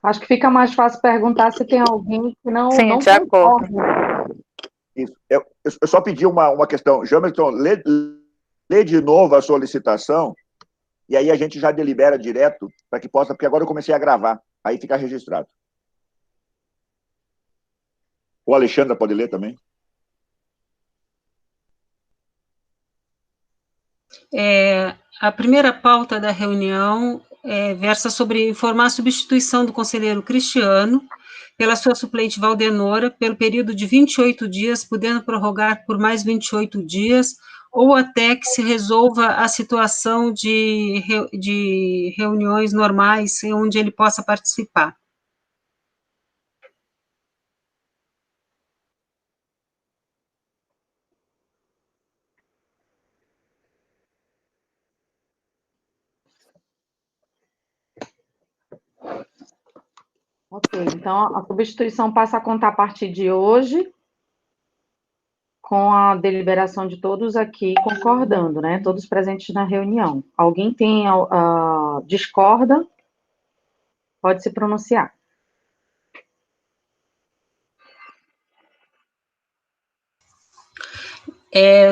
Acho que fica mais fácil perguntar se tem alguém que Sim, não de acordo. concorda. Isso. Eu só pedi uma questão. Jamerson, lê de novo a solicitação e aí a gente já delibera direto para que possa, porque agora eu comecei a gravar, aí fica registrado. O Alexandre pode ler também? A primeira pauta da reunião versa sobre informar a substituição do conselheiro Cristiano pela sua suplente Valdenora pelo período de 28 dias, podendo prorrogar por mais 28 dias, ou até que se resolva a situação de reuniões normais onde ele possa participar. Ok, então a substituição passa a contar a partir de hoje, com a deliberação de todos aqui concordando, né? Todos presentes na reunião. Alguém discorda? Pode se pronunciar.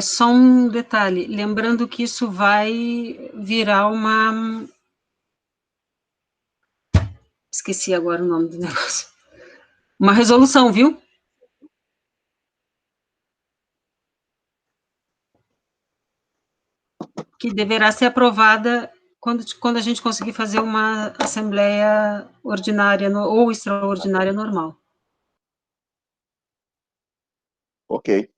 Só um detalhe, lembrando que isso vai virar uma... Esqueci agora o nome do negócio. Uma resolução, viu? Que deverá ser aprovada quando a gente conseguir fazer uma assembleia ordinária ou extraordinária normal. Ok.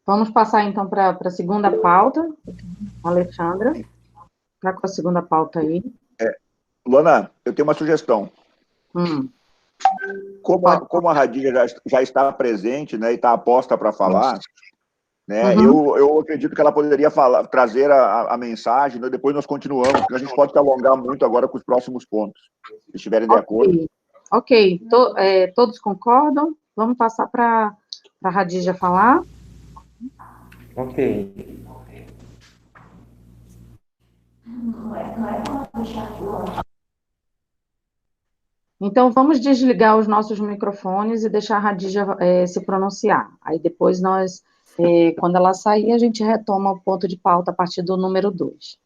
Vamos passar, então, para a segunda pauta. Alexandra, está com a segunda pauta aí. Luana, eu tenho uma sugestão. Como a Radija já está presente, né, e está aposta para falar, né, eu acredito que ela poderia trazer a mensagem, né, depois nós continuamos, porque a gente pode se alongar muito agora com os próximos pontos, se estiverem de acordo. Ok, todos concordam? Vamos passar para a Radija falar. Ok. Então, vamos desligar os nossos microfones e deixar a Radija se pronunciar. Aí depois quando ela sair, a gente retoma o ponto de pauta a partir do número 2.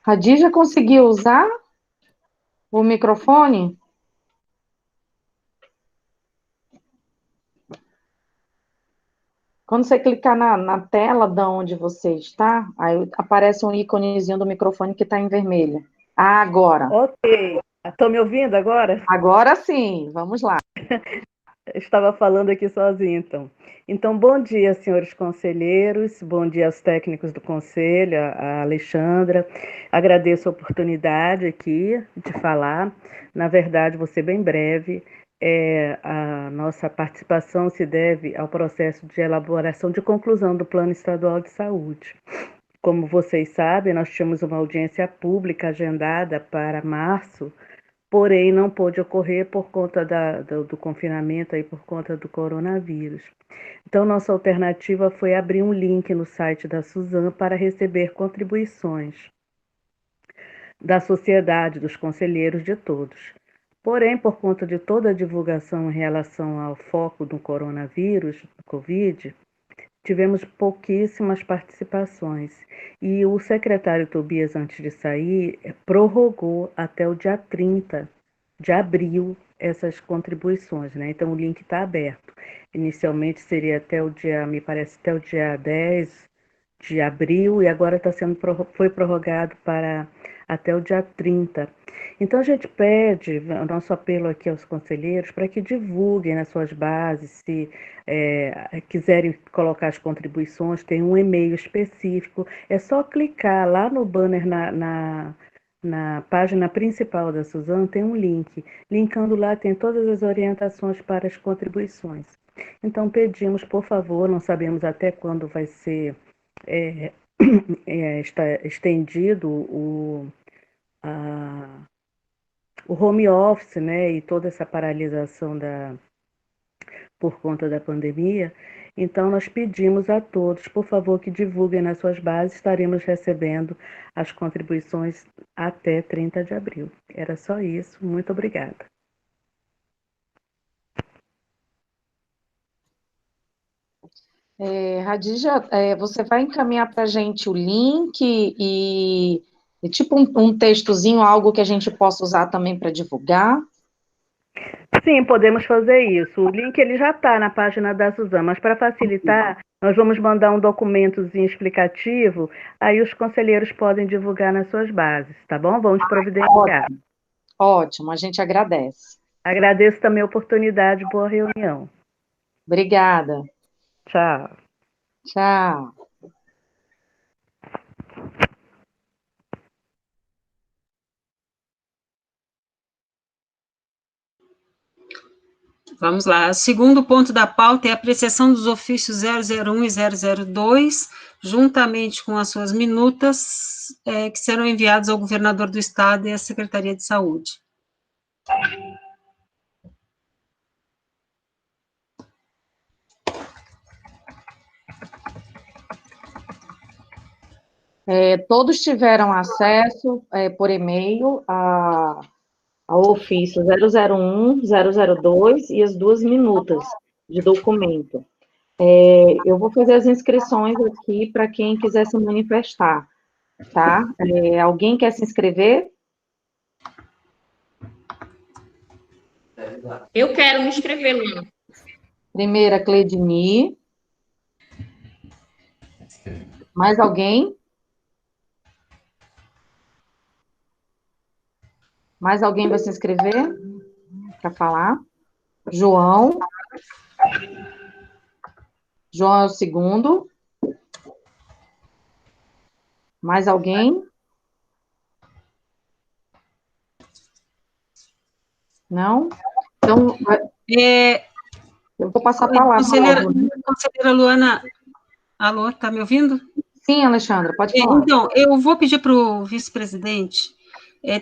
Radija conseguiu usar o microfone? Quando você clicar na tela de onde você está, aí aparece um íconezinho do microfone que está em vermelho. Agora. Ok. Estão me ouvindo agora? Agora sim, vamos lá. Eu estava falando aqui sozinha, então. Então, bom dia, senhores conselheiros, bom dia aos técnicos do conselho, a Alexandra. Agradeço a oportunidade aqui de falar. Na verdade, vou ser bem breve. a nossa participação se deve ao processo de elaboração de conclusão do Plano Estadual de Saúde. Como vocês sabem, nós tínhamos uma audiência pública agendada para março, porém não pôde ocorrer por conta do confinamento, aí, por conta do coronavírus. Então, nossa alternativa foi abrir um link no site da Suzam para receber contribuições da sociedade, dos conselheiros, de todos. Porém, por conta de toda a divulgação em relação ao foco do coronavírus, do Covid, tivemos pouquíssimas participações. E o secretário Tobias, antes de sair, prorrogou até o dia 30 de abril essas contribuições, né? Então, o link está aberto. Inicialmente seria até o dia, me parece, até o dia 10 de abril, e agora foi prorrogado para até o dia 30. Então, a gente pede, o nosso apelo aqui aos conselheiros, para que divulguem nas suas bases, se quiserem colocar as contribuições, tem um e-mail específico, é só clicar lá no banner na página principal da Suzam, tem um link. Linkando lá tem todas as orientações para as contribuições. Então, pedimos, por favor, não sabemos até quando vai ser está estendido o home office, né, e toda essa paralisação por conta da pandemia. Então, nós pedimos a todos, por favor, que divulguem nas suas bases, estaremos recebendo as contribuições até 30 de abril. Era só isso, muito obrigada. Radija, você vai encaminhar para a gente o link e tipo um textozinho, algo que a gente possa usar também para divulgar? Sim, podemos fazer isso. O link ele já está na página da Suzam, mas para facilitar, nós vamos mandar um documentozinho explicativo, aí os conselheiros podem divulgar nas suas bases, tá bom? Vamos providenciar. Ótimo, a gente agradece. Agradeço também a oportunidade, boa reunião. Obrigada. Tchau. Tchau. Vamos lá. O segundo ponto da pauta é a apreciação dos ofícios 001 e 002, juntamente com as suas minutas, que serão enviados ao governador do estado e à Secretaria de Saúde. Todos tiveram acesso por e-mail ao ofício 001, 002 e as 2 minutas de documento. Eu vou fazer as inscrições aqui para quem quiser se manifestar, tá? Alguém quer se inscrever? Eu quero me inscrever, Luna. Primeira, Cledini. Mais alguém? Mais alguém vai se inscrever para falar? João. João é o segundo. Mais alguém? Não? Então, eu vou passar a palavra. Conselheira Luana, alô, está me ouvindo? Sim, Alexandra, pode falar. Então, eu vou pedir para o vice-presidente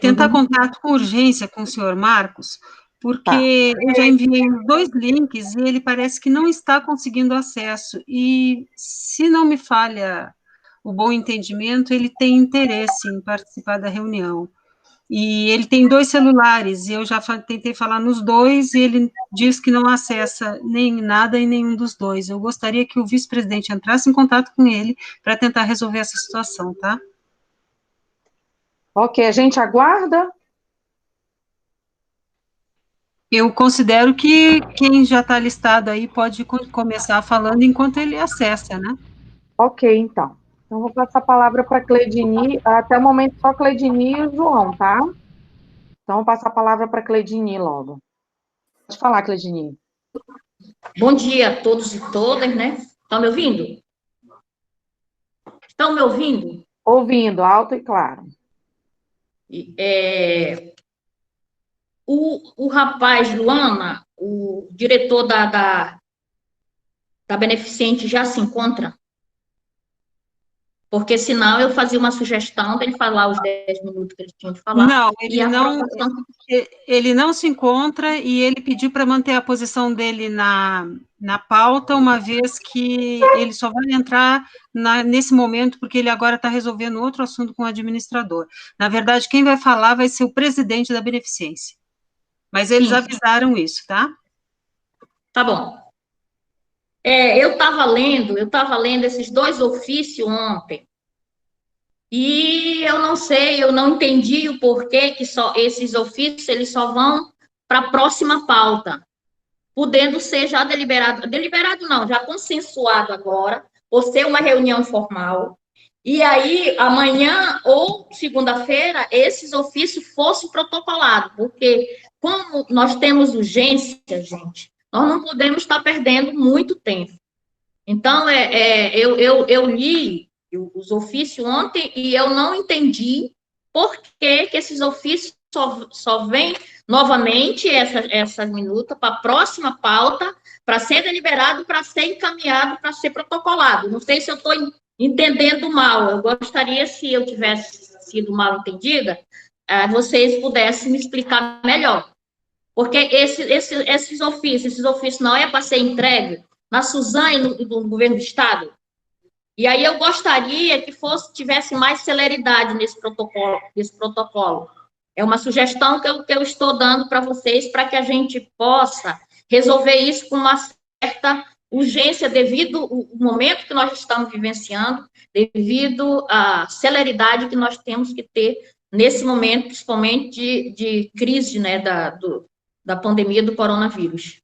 tentar contato com urgência com o senhor Marcos, porque eu já enviei 2 links e ele parece que não está conseguindo acesso. E, se não me falha o bom entendimento, ele tem interesse em participar da reunião. E ele tem 2 celulares, e eu já tentei falar nos 2, e ele diz que não acessa nem nada em nenhum dos 2. Eu gostaria que o vice-presidente entrasse em contato com ele para tentar resolver essa situação, tá? Ok, a gente aguarda? Eu considero que quem já está listado aí pode começar falando enquanto ele acessa, né? Ok, então. Então, vou passar a palavra para a Cledini. Até o momento, só Cledini e o João, tá? Então, vou passar a palavra para a Cledini logo. Pode falar, Cledini. Bom dia a todos e todas, né? Estão me ouvindo? Estão me ouvindo? Ouvindo, alto e claro. O rapaz, Luana, o diretor da beneficente já se encontra? Porque senão eu fazia uma sugestão dele falar os 10 minutos que ele tinha de falar. Não, e a aprovação... ele não se encontra e ele pediu para manter a posição dele na pauta, uma vez que ele só vai entrar nesse momento, porque ele agora está resolvendo outro assunto com o administrador. Na verdade, quem vai falar vai ser o presidente da beneficência. Mas eles avisaram isso, tá? Tá bom. Eu estava lendo esses 2 ofícios ontem, e eu não sei, eu não entendi o porquê que só esses ofícios eles só vão para a próxima pauta, podendo ser já deliberado não, já consensuado agora, por ser uma reunião formal, e aí amanhã ou segunda-feira esses ofícios fossem protocolados, porque como nós temos urgência, gente, nós não podemos estar perdendo muito tempo. Então, eu li os ofícios ontem e eu não entendi por que esses ofícios só vêm novamente, essa minuta, para a próxima pauta, para ser deliberado, para ser encaminhado, para ser protocolado. Não sei se eu estou entendendo mal. Eu gostaria, se eu tivesse sido mal entendida, vocês pudessem me explicar melhor. Porque esses ofícios não é para ser entregue na Suzane, no governo do Estado. E aí eu gostaria que tivesse mais celeridade nesse protocolo. É uma sugestão que eu estou dando para vocês, para que a gente possa resolver isso com uma certa urgência, devido ao momento que nós estamos vivenciando, devido à celeridade que nós temos que ter nesse momento, principalmente de crise, né, da pandemia do coronavírus.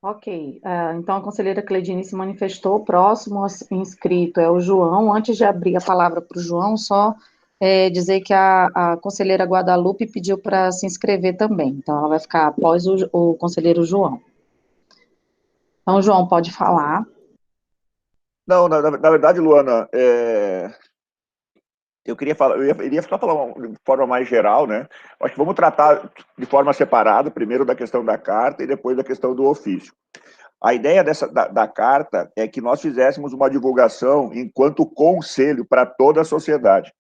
Ok, então a conselheira Cleidine se manifestou. O próximo inscrito é o João. Antes de abrir a palavra para o João, só dizer que a conselheira Guadalupe pediu para se inscrever também, então ela vai ficar após o conselheiro João. Então, João, pode falar. Não, na verdade, Luana, eu iria só falar de forma mais geral, né? Acho que vamos tratar de forma separada, primeiro da questão da carta e depois da questão do ofício. A ideia da carta é que nós fizéssemos uma divulgação enquanto conselho para toda a sociedade.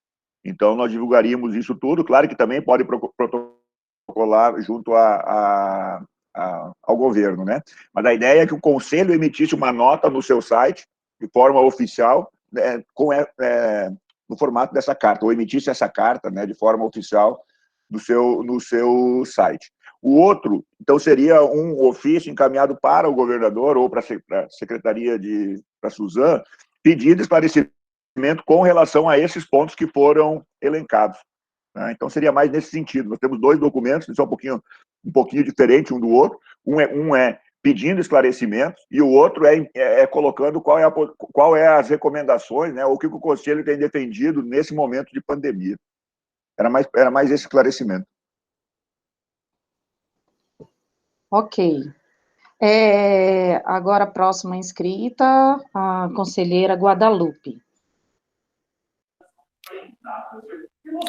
Então, nós divulgaríamos isso tudo, claro que também pode protocolar junto ao governo, né? Mas a ideia é que o conselho emitisse uma nota no seu site, de forma oficial, né, no formato dessa carta, ou emitisse essa carta, né, de forma oficial no seu site. O outro, então, seria um ofício encaminhado para o governador ou para a secretaria para a Suzane, pedindo esclarecimento com relação a esses pontos que foram elencados. Né? Então, seria mais nesse sentido. Nós temos 2 documentos, que são um pouquinho diferentes um do outro. Um é pedindo esclarecimentos, e o outro é colocando qual é as recomendações, né, ou o que o Conselho tem defendido nesse momento de pandemia. Era mais esse esclarecimento. Ok. Agora a próxima inscrita, a conselheira Guadalupe.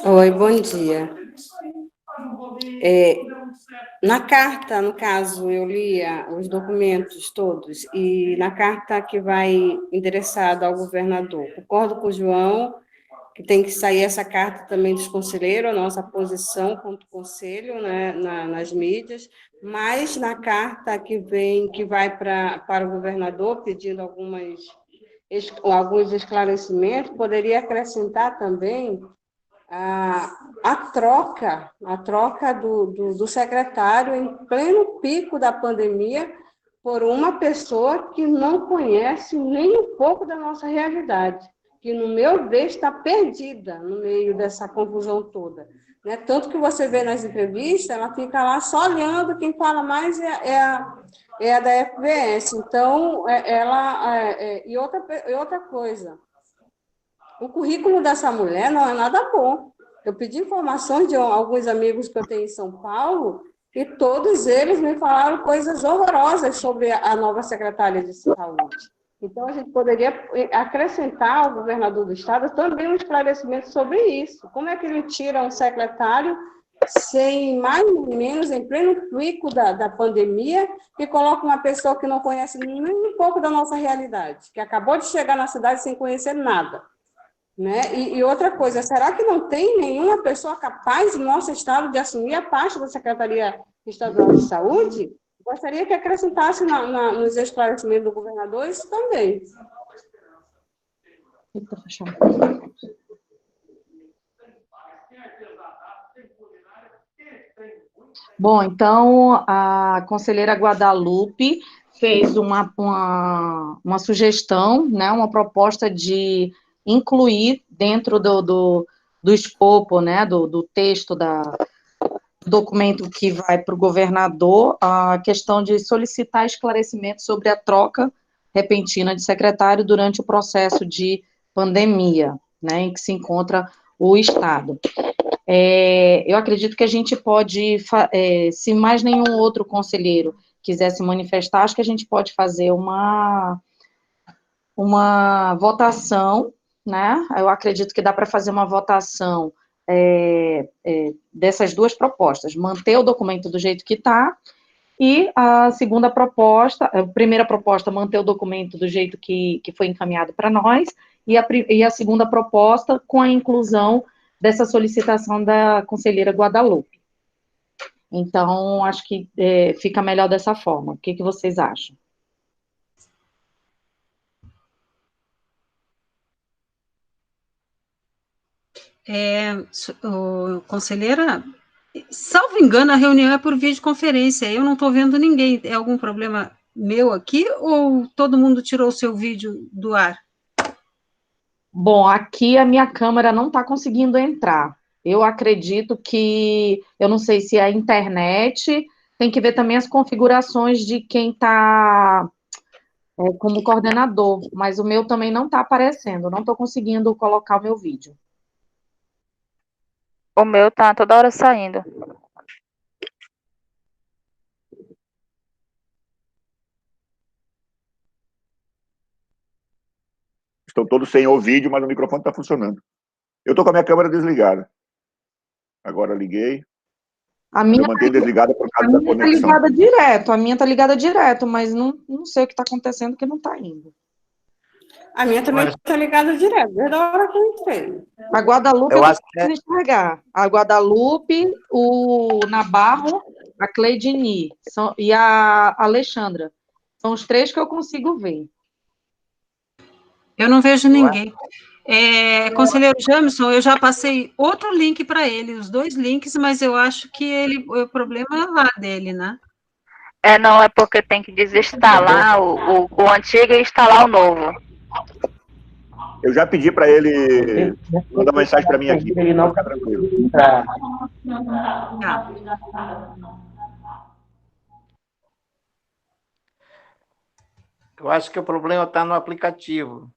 Oi, bom dia. Na carta, no caso, eu li os documentos todos, e na carta que vai endereçada ao governador, concordo com o João, que tem que sair essa carta também dos conselheiros, a nossa posição contra o conselho, né, nas mídias, mas na carta que vai para o governador, pedindo alguns esclarecimentos, poderia acrescentar também a troca do secretário em pleno pico da pandemia por uma pessoa que não conhece nem um pouco da nossa realidade, que, no meu ver, está perdida no meio dessa confusão toda. Né? Tanto que você vê nas entrevistas, ela fica lá só olhando, quem fala mais é a da FBS. Então, e outra coisa, o currículo dessa mulher não é nada bom. Eu pedi informações de alguns amigos que eu tenho em São Paulo, e todos eles me falaram coisas horrorosas sobre a nova secretária de saúde. Então, a gente poderia acrescentar ao governador do estado também um esclarecimento sobre isso. Como é que ele tira um secretário sem mais nem menos, em pleno pico da pandemia, e coloca uma pessoa que não conhece nem um pouco da nossa realidade, que acabou de chegar na cidade sem conhecer nada, né? E outra coisa, será que não tem nenhuma pessoa capaz no nosso estado de assumir a pasta da Secretaria Estadual de Saúde? Gostaria que acrescentasse nos esclarecimentos do governador isso também. Bom, então, a conselheira Guadalupe fez uma sugestão, né, uma proposta de incluir dentro do escopo, né, do texto do documento que vai para o governador, a questão de solicitar esclarecimento sobre a troca repentina de secretário durante o processo de pandemia, né, em que se encontra o Estado. Eu acredito que a gente pode, se mais nenhum outro conselheiro quiser se manifestar, acho que a gente pode fazer uma votação, né? Eu acredito que dá para fazer uma votação dessas duas propostas, manter o documento do jeito que está, e a segunda proposta, a primeira proposta, manter o documento do jeito que foi encaminhado para nós, e a segunda proposta com a inclusão dessa solicitação da conselheira Guadalupe. Então, acho que fica melhor dessa forma. O que vocês acham? Conselheira, salvo engano, a reunião é por videoconferência. Eu não estou vendo ninguém. É algum problema meu aqui ou todo mundo tirou o seu vídeo do ar? Bom, aqui a minha câmera não está conseguindo entrar. Eu acredito que, eu não sei se é a internet, tem que ver também as configurações de quem está como coordenador, mas o meu também não está aparecendo, não estou conseguindo colocar o meu vídeo. O meu tá toda hora saindo. Estão todos sem o vídeo, mas o microfone está funcionando. Eu estou com a minha câmera desligada. Agora liguei. A minha eu mantenho desligada por causa da conexão. Ligada direto, a minha está ligada direto, mas não sei o que está acontecendo, que não está indo. A minha também está ligada direto, desde a hora que eu entrei. A Guadalupe eu consigo enxergar. A Guadalupe, o Nabarro, a Cleidini e a Alexandra. São os três que eu consigo ver. Eu não vejo ninguém. Conselheiro Jamison, eu já passei outro link para ele, os dois links, mas eu acho que o problema é lá dele, né? Não, é porque tem que desinstalar o antigo e instalar o novo. Eu já pedi para ele mandar uma mensagem para mim aqui. Ele não ficar tranquilo. Eu acho que o problema está no aplicativo.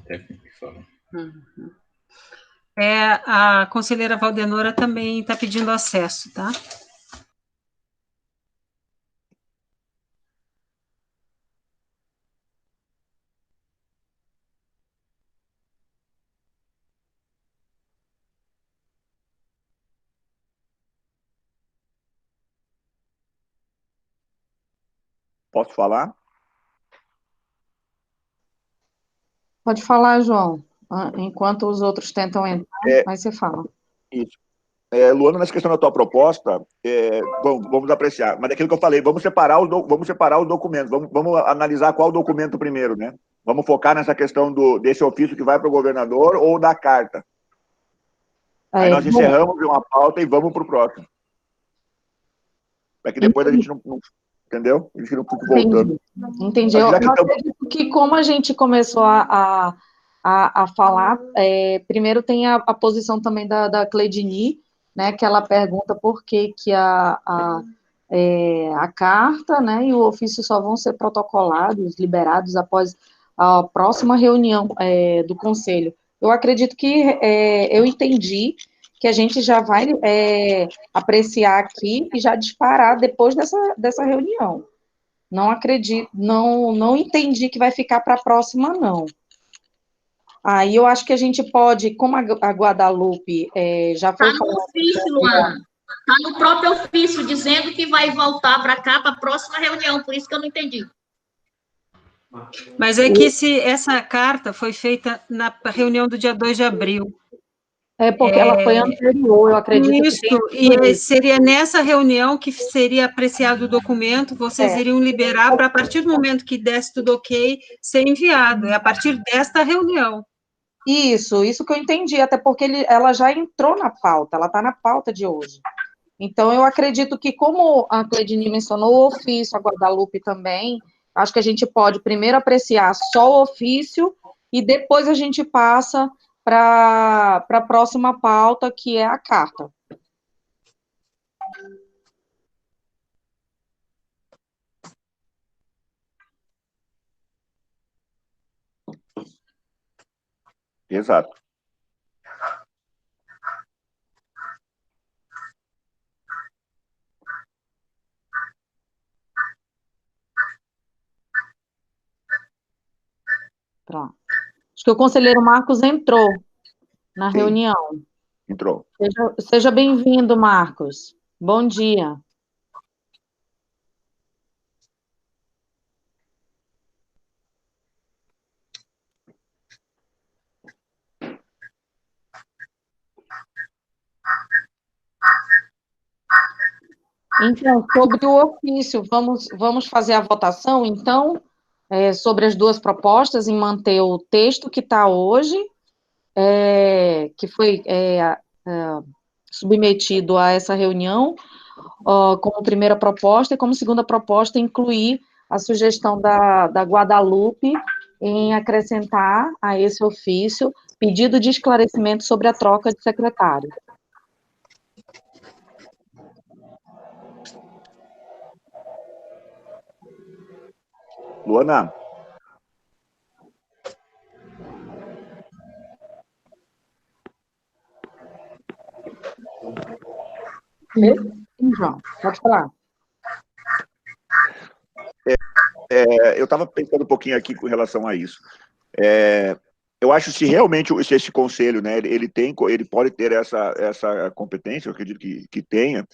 Técnico que fala. Uhum. A conselheira Valdenora também está pedindo acesso, tá? Posso falar? Pode falar, João. Enquanto os outros tentam entrar, aí você fala. Isso. Luana, nessa questão da tua proposta, vamos apreciar. Mas daquilo que eu falei, vamos separar os documentos. Vamos analisar qual documento primeiro, né? Vamos focar nessa questão desse ofício que vai para o governador ou da carta. Aí nós encerramos uma pauta e vamos para o próximo. Para que depois a gente não entendeu? A gente não fica voltando. Entendi. Eu acredito que como a gente começou a falar, primeiro tem a posição também da Cleidini, né, que ela pergunta por que a carta, né, e o ofício só vão ser protocolados, liberados após a próxima reunião do Conselho. eu acredito que eu entendi que a gente já vai apreciar aqui e já disparar depois dessa reunião. Não acredito, não entendi que vai ficar para a próxima, não. Aí eu acho que a gente pode, como a Guadalupe já foi Está no ofício, Luana. Está no próprio ofício, dizendo que vai voltar para cá para a próxima reunião, por isso que eu não entendi. Mas é que essa carta foi feita na reunião do dia 2 de abril. É porque ela foi anterior, eu acredito. Isso, e seria nessa reunião que seria apreciado o documento, vocês iriam liberar para, a partir do momento que desse tudo ok, ser enviado. É a partir desta reunião. Isso que eu entendi, até porque ela já entrou na pauta, ela está na pauta de hoje. Então, eu acredito que, como a Cleidine mencionou, o ofício, a Guadalupe também, acho que a gente pode primeiro apreciar só o ofício e depois a gente passa para a próxima pauta, que é a carta. Exato. Pronto. Acho que o conselheiro Marcos entrou na reunião. Entrou. Seja bem-vindo, Marcos. Bom dia. Então, sobre o ofício, vamos fazer a votação, então, sobre as duas propostas, em manter o texto que está hoje, que foi submetido a essa reunião, como primeira proposta, e como segunda proposta, incluir a sugestão da Guadalupe em acrescentar a esse ofício pedido de esclarecimento sobre a troca de secretário. Luana. João, pode falar. Eu estava pensando um pouquinho aqui com relação a isso. Eu acho que se realmente esse conselho, né, ele pode ter essa competência, eu acredito que tenha,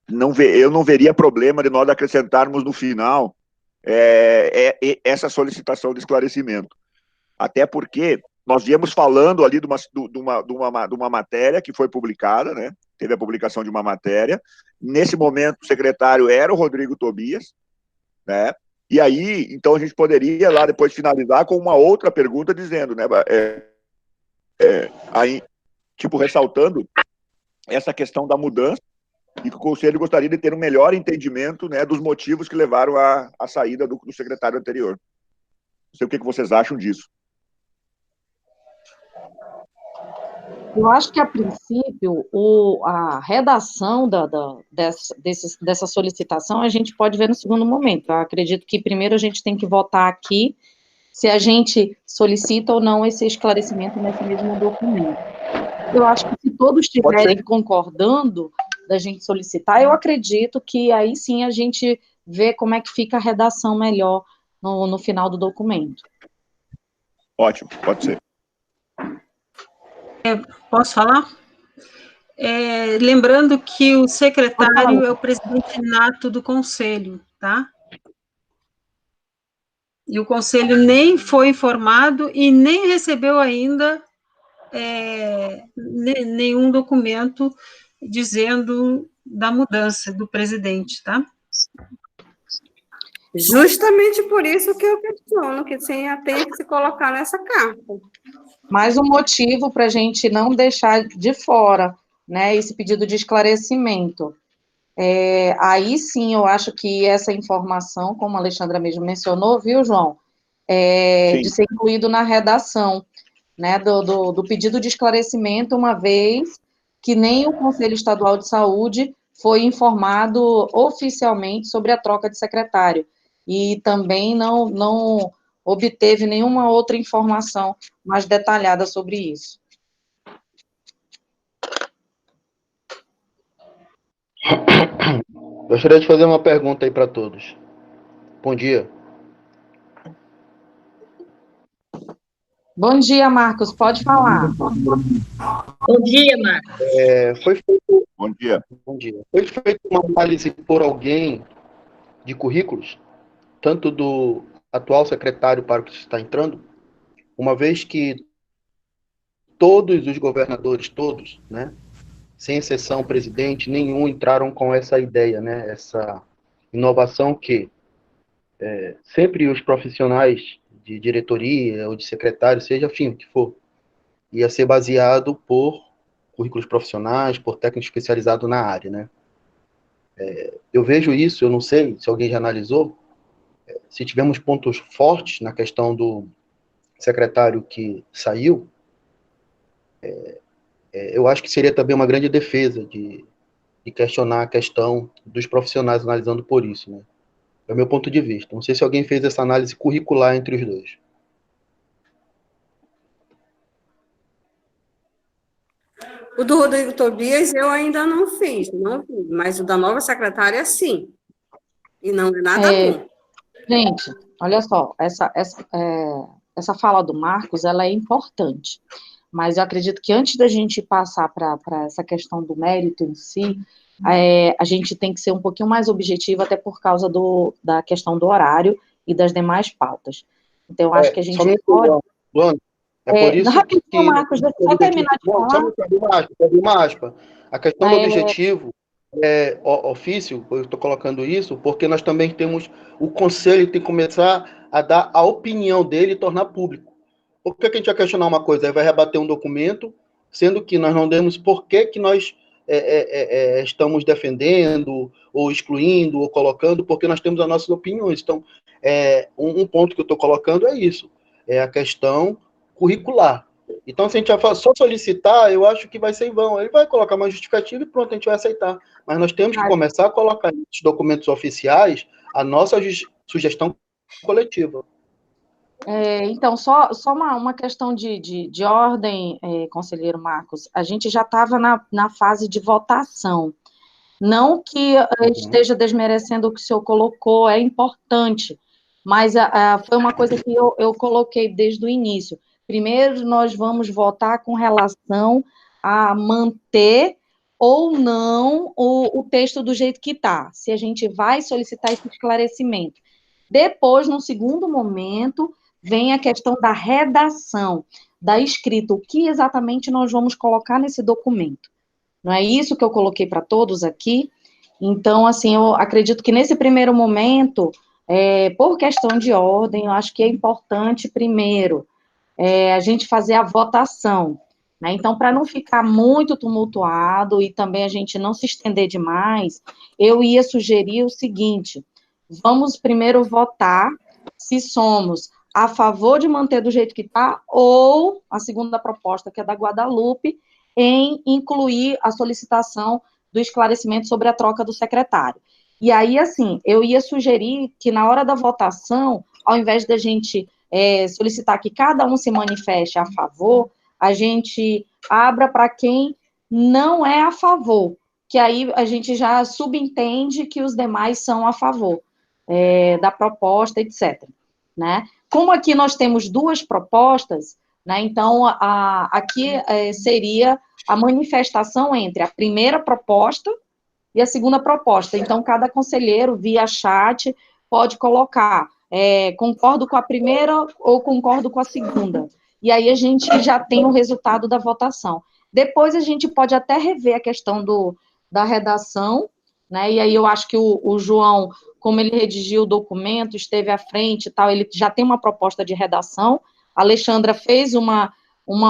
eu não veria problema de nós acrescentarmos no final essa solicitação de esclarecimento. Até porque nós viemos falando ali de uma matéria que foi publicada, né? Teve a publicação de uma matéria. Nesse momento, o secretário era o Rodrigo Tobias, né? E aí, então, a gente poderia lá depois finalizar com uma outra pergunta dizendo, né? Aí, tipo, ressaltando essa questão da mudança e que o Conselho gostaria de ter um melhor entendimento, né, dos motivos que levaram à saída do secretário anterior. Não sei o que vocês acham disso. Eu acho que, a princípio, a redação dessa solicitação a gente pode ver no segundo momento. Eu acredito que primeiro a gente tem que votar aqui se a gente solicita ou não esse esclarecimento nesse mesmo documento. Eu acho que se todos estiverem concordando da gente solicitar, eu acredito que aí sim a gente vê como é que fica a redação melhor no final do documento. Ótimo, pode ser. Posso falar? Lembrando que o secretário é o presidente nato do conselho, tá? E o conselho nem foi informado e nem recebeu ainda nenhum documento dizendo da mudança do presidente, tá? Justamente por isso que eu questiono que tenha que se colocar nessa carta. Mais um motivo para a gente não deixar de fora, né, esse pedido de esclarecimento. Aí sim, eu acho que essa informação, como a Alexandra mesmo mencionou, viu, João, de ser incluído na redação, né, do pedido de esclarecimento, uma vez que nem o Conselho Estadual de Saúde foi informado oficialmente sobre a troca de secretário, e também obteve nenhuma outra informação mais detalhada sobre isso. Gostaria de fazer uma pergunta aí para todos. Bom dia. Bom dia, Marcos, pode falar. Bom dia, Marcos. Bom dia. Bom dia. Foi feita uma análise por alguém de currículos, tanto do atual secretário para o que está entrando, uma vez que todos os governadores, todos, né, sem exceção, presidente, nenhum entraram com essa ideia, né, essa inovação que sempre os profissionais de diretoria ou de secretário, seja afim o que for, ia ser baseado por currículos profissionais, por técnico especializado na área, né. Eu vejo isso, eu não sei se alguém já analisou, se tivemos pontos fortes na questão do secretário que saiu, eu acho que seria também uma grande defesa de questionar a questão dos profissionais analisando por isso, né? É o meu ponto de vista. Não sei se alguém fez essa análise curricular entre os dois. O do Rodrigo Tobias eu ainda não fiz, mas o da nova secretária, sim. E não é nada bom. Gente, olha só, essa fala do Marcos, ela é importante, mas eu acredito que antes da gente passar para essa questão do mérito em si, a gente tem que ser um pouquinho mais objetivo, até por causa da questão do horário e das demais pautas. Então, eu acho que a gente pode... Por isso rapidinho, Marcos, deixa eu só terminar de falar. Só uma aspa. A questão do objetivo ofício, eu estou colocando isso, porque nós também temos, o conselho tem que começar a dar a opinião dele e tornar público. Por que a gente vai questionar uma coisa? Aí vai rebater um documento, sendo que nós não demos por que nós estamos defendendo, ou excluindo, ou colocando, porque nós temos as nossas opiniões. Então, um ponto que eu estou colocando é isso, é a questão curricular. Então, se a gente só solicitar, eu acho que vai ser em vão. Ele vai colocar uma justificativa e pronto, a gente vai aceitar. Mas nós temos que começar a colocar nos documentos oficiais a nossa sugestão coletiva. Então, só uma questão de ordem, conselheiro Marcos, a gente já estava na fase de votação. Não que esteja desmerecendo o que o senhor colocou, é importante, mas foi uma coisa que eu coloquei desde o início. Primeiro, nós vamos votar com relação a manter ou não o texto do jeito que está, se a gente vai solicitar esse esclarecimento. Depois, num segundo momento, vem a questão da redação, da escrita, o que exatamente nós vamos colocar nesse documento. Não é isso que eu coloquei para todos aqui? Então, assim, eu acredito que nesse primeiro momento, por questão de ordem, eu acho que é importante, primeiro, a gente fazer a votação, né? Então, para não ficar muito tumultuado e também a gente não se estender demais, eu ia sugerir o seguinte: vamos primeiro votar se somos a favor de manter do jeito que está, ou a segunda proposta, que é da Guadalupe, em incluir a solicitação do esclarecimento sobre a troca do secretário. E aí, assim, eu ia sugerir que na hora da votação, ao invés da gente solicitar que cada um se manifeste a favor, a gente abra para quem não é a favor, que aí a gente já subentende que os demais são a favor da proposta, etc. Né? Como aqui nós temos duas propostas, né, então aqui seria a manifestação entre a primeira proposta e a segunda proposta. Então, cada conselheiro, via chat, pode colocar concordo com a primeira ou concordo com a segunda. E aí a gente já tem o resultado da votação. Depois a gente pode até rever a questão da redação, né? E aí eu acho que o João, como ele redigiu o documento, esteve à frente e tal, ele já tem uma proposta de redação. A Alexandra fez uma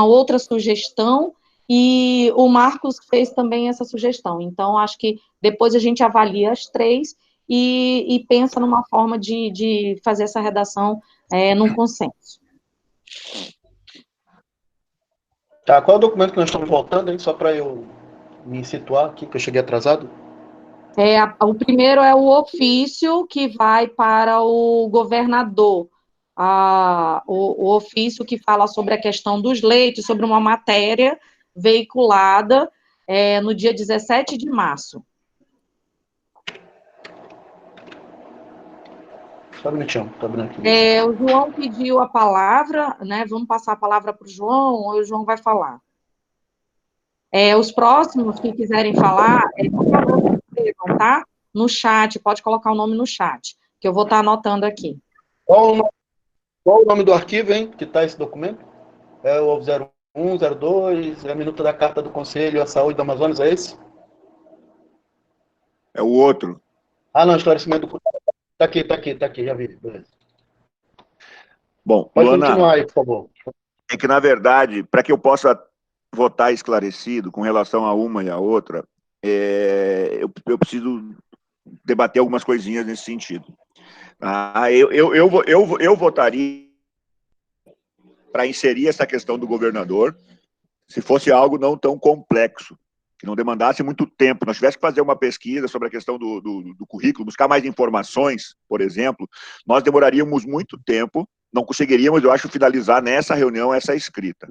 outra sugestão e o Marcos fez também essa sugestão. Então, acho que depois a gente avalia as três e pensa numa forma de fazer essa redação num consenso. Tá, qual é o documento que nós estamos voltando, hein? Só para eu me situar aqui, que eu cheguei atrasado. O primeiro é o ofício que vai para o governador, o ofício que fala sobre a questão dos leitos, sobre uma matéria veiculada no dia 17 de março. Só um minutinho, tô abrindo aqui. O João pediu a palavra, né? Vamos passar a palavra para o João, ou o João vai falar. Os próximos que quiserem falar, por favor, tá? No chat, pode colocar o nome no chat, que eu vou estar anotando aqui. Qual o nome do arquivo, hein, que está esse documento? É o 01, 02, é a minuta da Carta do Conselho à Saúde do Amazonas, é esse? É o outro. Ah, não, esclarecimento do... Tá aqui, já vi, beleza. Bom, pode Luana, continuar aí, por favor. É que, na verdade, para que eu possa votar esclarecido com relação a uma e a outra, eu preciso debater algumas coisinhas nesse sentido. Eu votaria para inserir essa questão do governador, se fosse algo não tão complexo, que não demandasse muito tempo, nós tivéssemos que fazer uma pesquisa sobre a questão do currículo, buscar mais informações, por exemplo, nós demoraríamos muito tempo, não conseguiríamos, eu acho, finalizar nessa reunião essa escrita.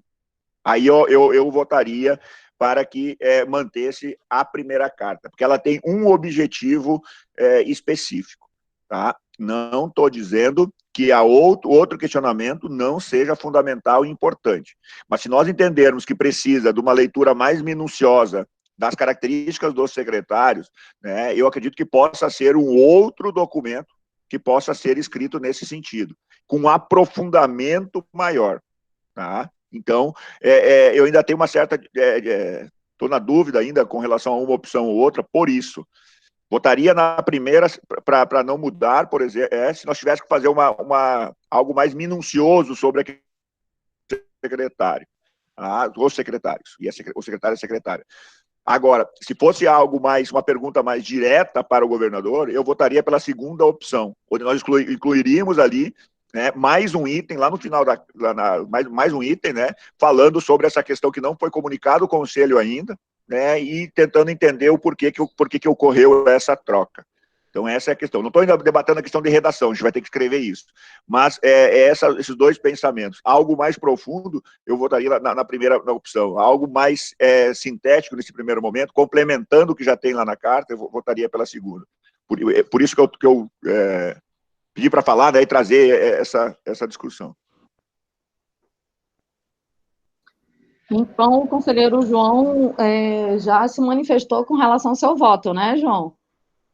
Aí eu votaria para que mantesse a primeira carta, porque ela tem um objetivo específico, tá? Não estou dizendo que outro questionamento não seja fundamental e importante, mas se nós entendermos que precisa de uma leitura mais minuciosa das características dos secretários, né, eu acredito que possa ser um outro documento que possa ser escrito nesse sentido, com um aprofundamento maior, tá? Então, eu ainda tenho uma certa... Estou na dúvida ainda com relação a uma opção ou outra, por isso. Votaria na primeira para não mudar, por exemplo, se nós tivéssemos que fazer algo mais minucioso sobre aquele secretário, os secretários, e o secretário e a secretária. Agora, se fosse algo mais, uma pergunta mais direta para o governador, eu votaria pela segunda opção, onde nós incluiríamos ali, né, mais um item, lá no final, mais um item, né, falando sobre essa questão que não foi comunicado ao Conselho ainda, né, e tentando entender o porquê que ocorreu essa troca. Então, essa é a questão. Não estou ainda debatendo a questão de redação, a gente vai ter que escrever isso. Mas esses dois pensamentos. Algo mais profundo, eu votaria na primeira opção. Algo mais sintético nesse primeiro momento, complementando o que já tem lá na carta, eu votaria pela segunda. Por isso que eu pedi para falar, né, e trazer essa discussão. Então, o conselheiro João já se manifestou com relação ao seu voto, né, João?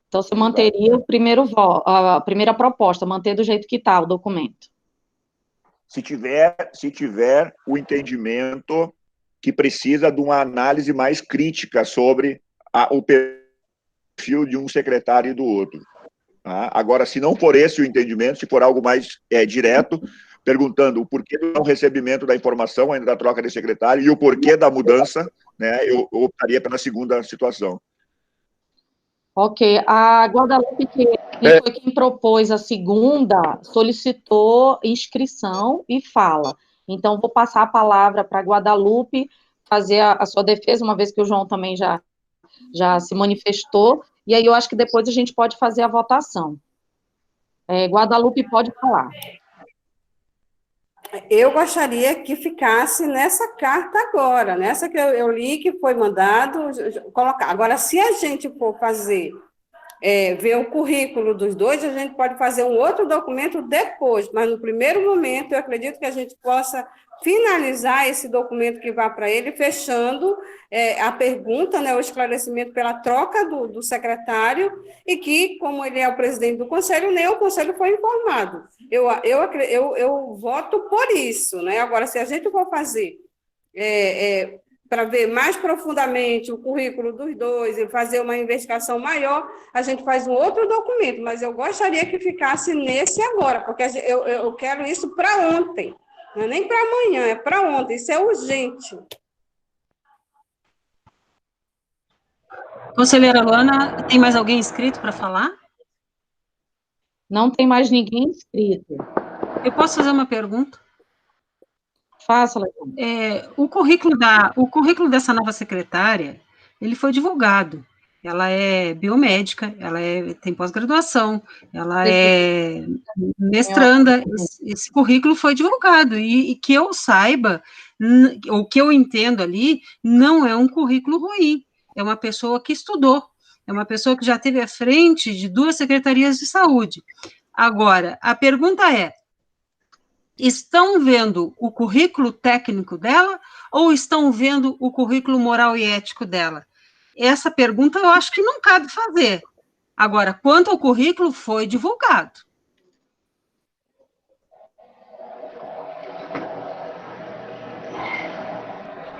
Então, você manteria a primeira proposta, manter do jeito que está o documento. Se tiver o entendimento que precisa de uma análise mais crítica sobre o perfil de um secretário e do outro. Tá? Agora, se não for esse o entendimento, se for algo mais direto, perguntando o porquê do não recebimento da informação ainda da troca de secretário e o porquê da mudança, né, eu optaria pela segunda situação. Ok. A Guadalupe, que foi quem propôs a segunda, solicitou inscrição e fala. Então, vou passar a palavra para a Guadalupe fazer a sua defesa, uma vez que o João também já se manifestou, e aí eu acho que depois a gente pode fazer a votação. Guadalupe, pode falar. Eu gostaria que ficasse nessa carta agora, nessa que eu li, que foi mandado, colocar. Agora, se a gente for fazer, ver o currículo dos dois, a gente pode fazer um outro documento depois, mas no primeiro momento, eu acredito que a gente possa finalizar esse documento que vá para ele, fechando a pergunta, né, o esclarecimento pela troca do secretário, e que, como ele é o presidente do Conselho, nem o Conselho foi informado. Eu voto por isso, né? Agora, se a gente for fazer para ver mais profundamente o currículo dos dois e fazer uma investigação maior, a gente faz um outro documento, mas eu gostaria que ficasse nesse agora, porque eu quero isso para ontem, não é nem para amanhã, é para ontem, isso é urgente. Conselheira Luana, tem mais alguém inscrito para falar? Não tem mais ninguém inscrito. Eu posso fazer uma pergunta? Faça, Leandro. O currículo dessa nova secretária, ele foi divulgado. ela é biomédica, tem pós-graduação, ela é mestranda, esse currículo foi divulgado, e que eu saiba, o que eu entendo ali, não é um currículo ruim, é uma pessoa que estudou, é uma pessoa que já esteve à frente de 2 secretarias de saúde. Agora, a pergunta é, estão vendo o currículo técnico dela ou estão vendo o currículo moral e ético dela? Essa pergunta eu acho que não cabe fazer. Agora, quanto ao currículo, foi divulgado.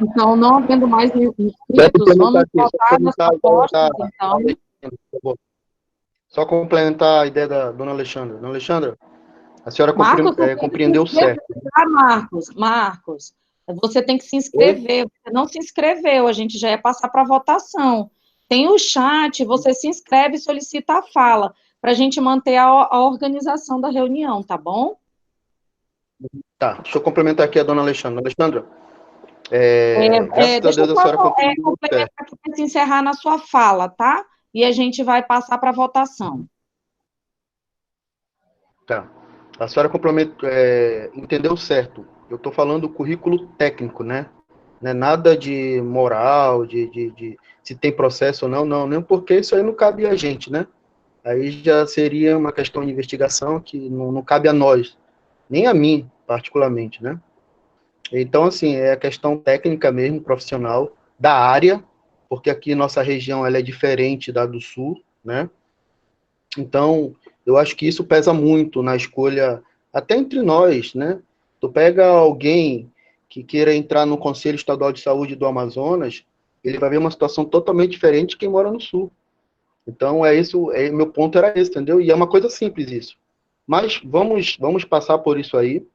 Então, não havendo mais inscritos, vamos votar nas propostas, então. Só complementar a ideia da dona Alexandra. Dona Alexandra, a senhora compreendeu certo. Marcos, você tem que se inscrever. Você não se inscreveu, a gente já ia passar para votação. Tem o chat, você se inscreve e solicita a fala, para a gente manter a organização da reunião, tá bom? Tá, deixa eu complementar aqui a dona Alexandra. Alexandra, deixa eu só complementar aqui para se encerrar na sua fala, tá? E a gente vai passar para votação. Tá. A senhora entendeu certo. Eu estou falando do currículo técnico, né? Não é nada de moral, de se tem processo ou não, não. Nem porque isso aí não cabe a gente, né? Aí já seria uma questão de investigação que não cabe a nós, nem a mim, particularmente, né? Então, assim, é a questão técnica mesmo, profissional, da área, porque aqui nossa região ela é diferente da do Sul, né? Então, eu acho que isso pesa muito na escolha, até entre nós, né? Tu pega alguém que queira entrar no Conselho Estadual de Saúde do Amazonas, ele vai ver uma situação totalmente diferente de quem mora no Sul. Então, meu ponto era esse, entendeu? E é uma coisa simples isso. Mas vamos passar por isso aí.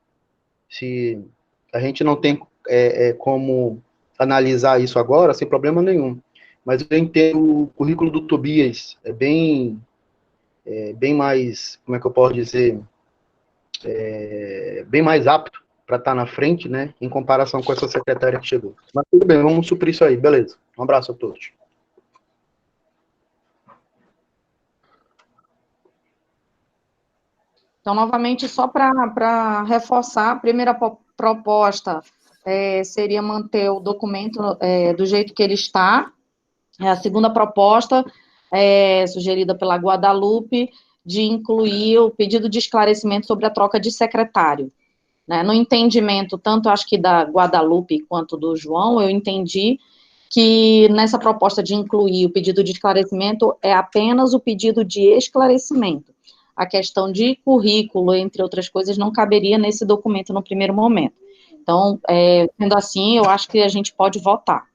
Se a gente não tem como analisar isso agora, sem problema nenhum. Mas eu entendo o currículo do Tobias, bem mais, como é que eu posso dizer, bem mais apto para estar na frente, né, em comparação com essa secretária que chegou. Mas tudo bem, vamos suprir isso aí, beleza. Um abraço a todos. Então, novamente, só para reforçar, a primeira proposta seria manter o documento do jeito que ele está. A segunda proposta, sugerida pela Guadalupe, de incluir o pedido de esclarecimento sobre a troca de secretário. Né? No entendimento, tanto acho que da Guadalupe quanto do João, eu entendi que nessa proposta de incluir o pedido de esclarecimento é apenas o pedido de esclarecimento. A questão de currículo, entre outras coisas, não caberia nesse documento no primeiro momento. Então, sendo assim, eu acho que a gente pode votar.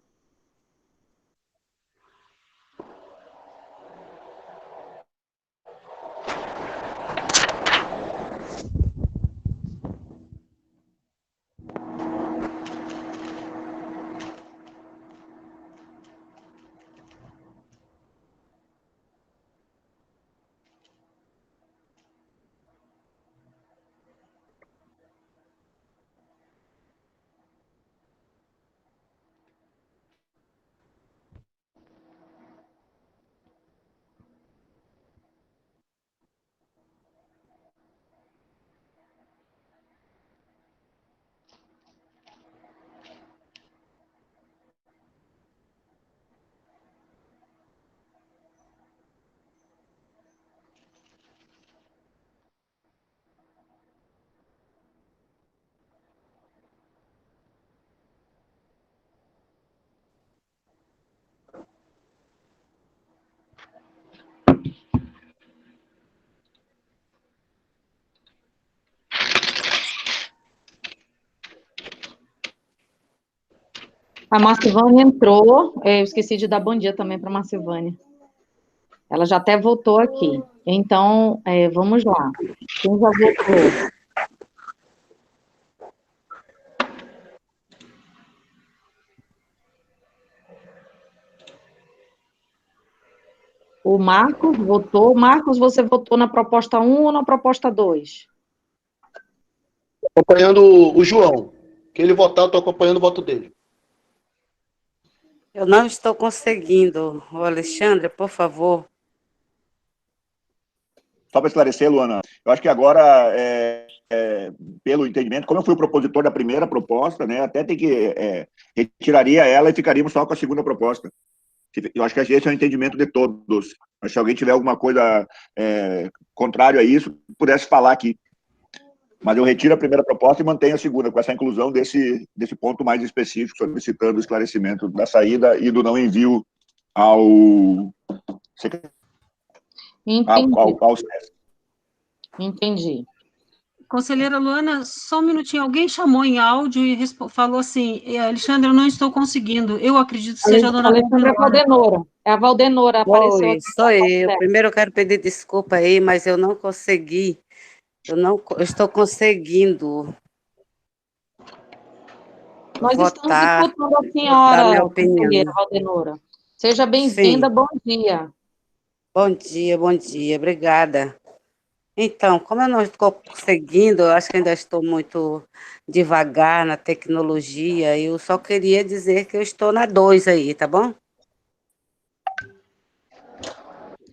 A Marcivânia entrou, eu esqueci de dar bom dia também para a Marcivânia. Ela já até voltou aqui. Então, vamos lá. Quem já votou? O Marcos votou. Marcos, você votou na proposta 1 ou na proposta 2? Acompanhando o João. Que ele votar, eu estou acompanhando o voto dele. Eu não estou conseguindo. Ô, Alexandre, por favor. Só para esclarecer, Luana, eu acho que agora, pelo entendimento, como eu fui o propositor da primeira proposta, né, até tem que retiraria ela e ficaríamos só com a segunda proposta. Eu acho que esse é o entendimento de todos. Mas se alguém tiver alguma coisa contrário a isso, pudesse falar aqui. Mas eu retiro a primeira proposta e mantenho a segunda, com essa inclusão desse ponto mais específico, solicitando o esclarecimento da saída e do não envio ao Entendi. ao SESC. Entendi. Conselheira Luana, só um minutinho. Alguém chamou em áudio e falou assim: Alexandre, eu não estou conseguindo. Eu acredito que seja a dona Alexandra Valdenora. É a Valdenora, apareceu Oi, aqui. sou eu. Primeiro eu quero pedir desculpa aí, mas eu não consegui. Eu estou conseguindo Nós estamos votar, escutando a votar minha senhora, conselheira opinião. Valdenora. Seja Sim, bem-vinda, bom dia. bom dia, obrigada. Então, como eu não estou conseguindo, eu acho que ainda estou muito devagar na tecnologia, eu só queria dizer que eu estou na 2 aí, tá bom?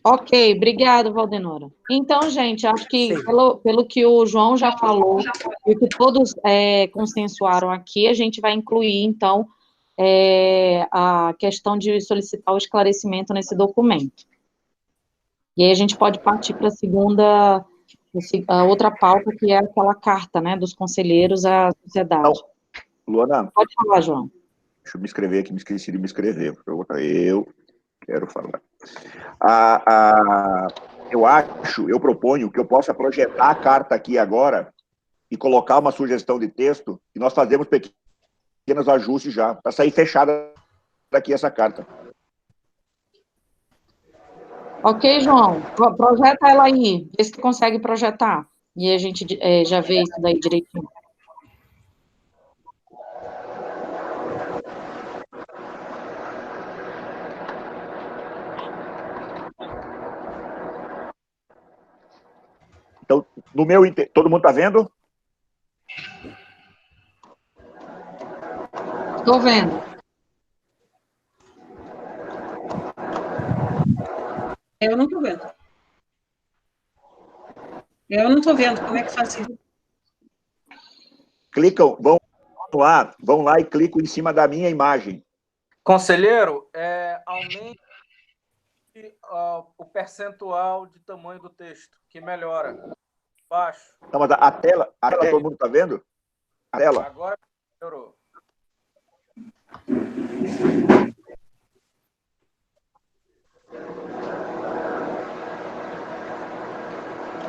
Ok, obrigado, Valdenora. Então, gente, acho que Sim. pelo que o João já falou e o que todos consensuaram aqui, a gente vai incluir, então, a questão de solicitar o esclarecimento nesse documento. E aí a gente pode partir para a outra pauta, que é aquela carta, né, dos conselheiros à sociedade. Luana, Pode falar, João. deixa eu me inscrever aqui, me esqueci de me inscrever. Eu quero falar. Eu proponho que eu possa projetar a carta aqui agora e colocar uma sugestão de texto e nós fazemos pequenos ajustes já, para sair fechada daqui essa carta. Ok, João, projeta ela aí, vê se tu consegue projetar. E a gente já vê isso daí direitinho. Então, todo mundo está vendo? Estou vendo. Eu não estou vendo. Eu não estou vendo. Como é que faz isso? Clicam, vão lá e clicam em cima da minha imagem. Conselheiro, aumente o percentual de tamanho do texto, que melhora. Baixo. Não, mas a tela todo mundo está vendo? A tela. Agora melhorou.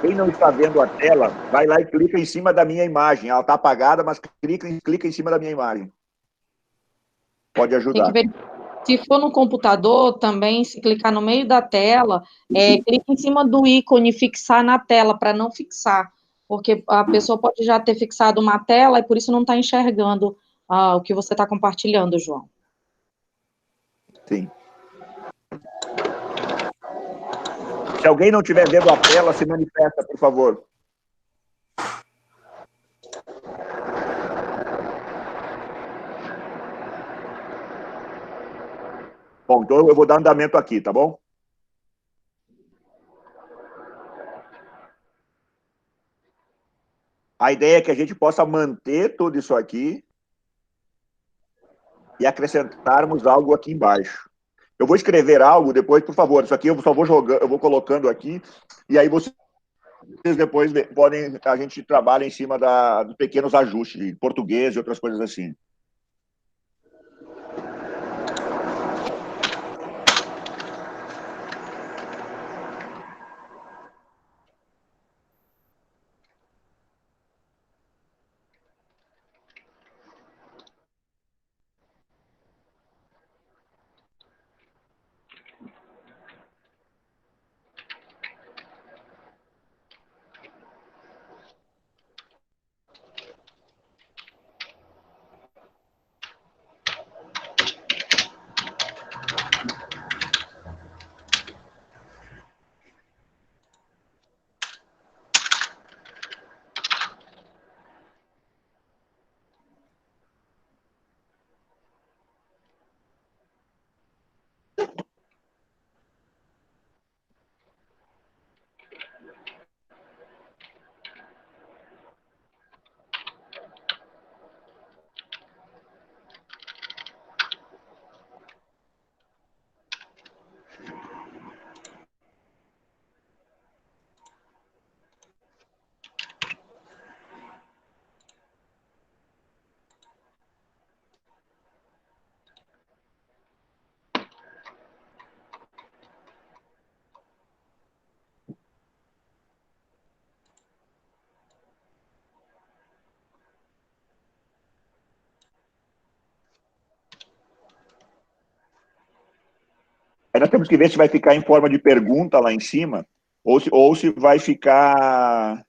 Quem não está vendo a tela, vai lá e clica em cima da minha imagem. Ela está apagada, mas clica em cima da minha imagem. Pode ajudar. Tem que ver. Se for no computador, também, se clicar no meio da tela, clica em cima do ícone fixar na tela, para não fixar. Porque a pessoa pode já ter fixado uma tela e por isso não está enxergando o que você está compartilhando, João. Sim. Se alguém não estiver vendo a tela, se manifesta, por favor. Bom, então eu vou dar andamento aqui, tá bom? A ideia é que a gente possa manter tudo isso aqui e acrescentarmos algo aqui embaixo. Eu vou escrever algo depois, por favor. Isso aqui eu só vou jogando, eu vou colocando aqui, e aí vocês depois a gente trabalha em cima dos pequenos ajustes, de português e outras coisas assim. nós temos que ver se vai ficar em forma de pergunta lá em cima, ou se vai ficar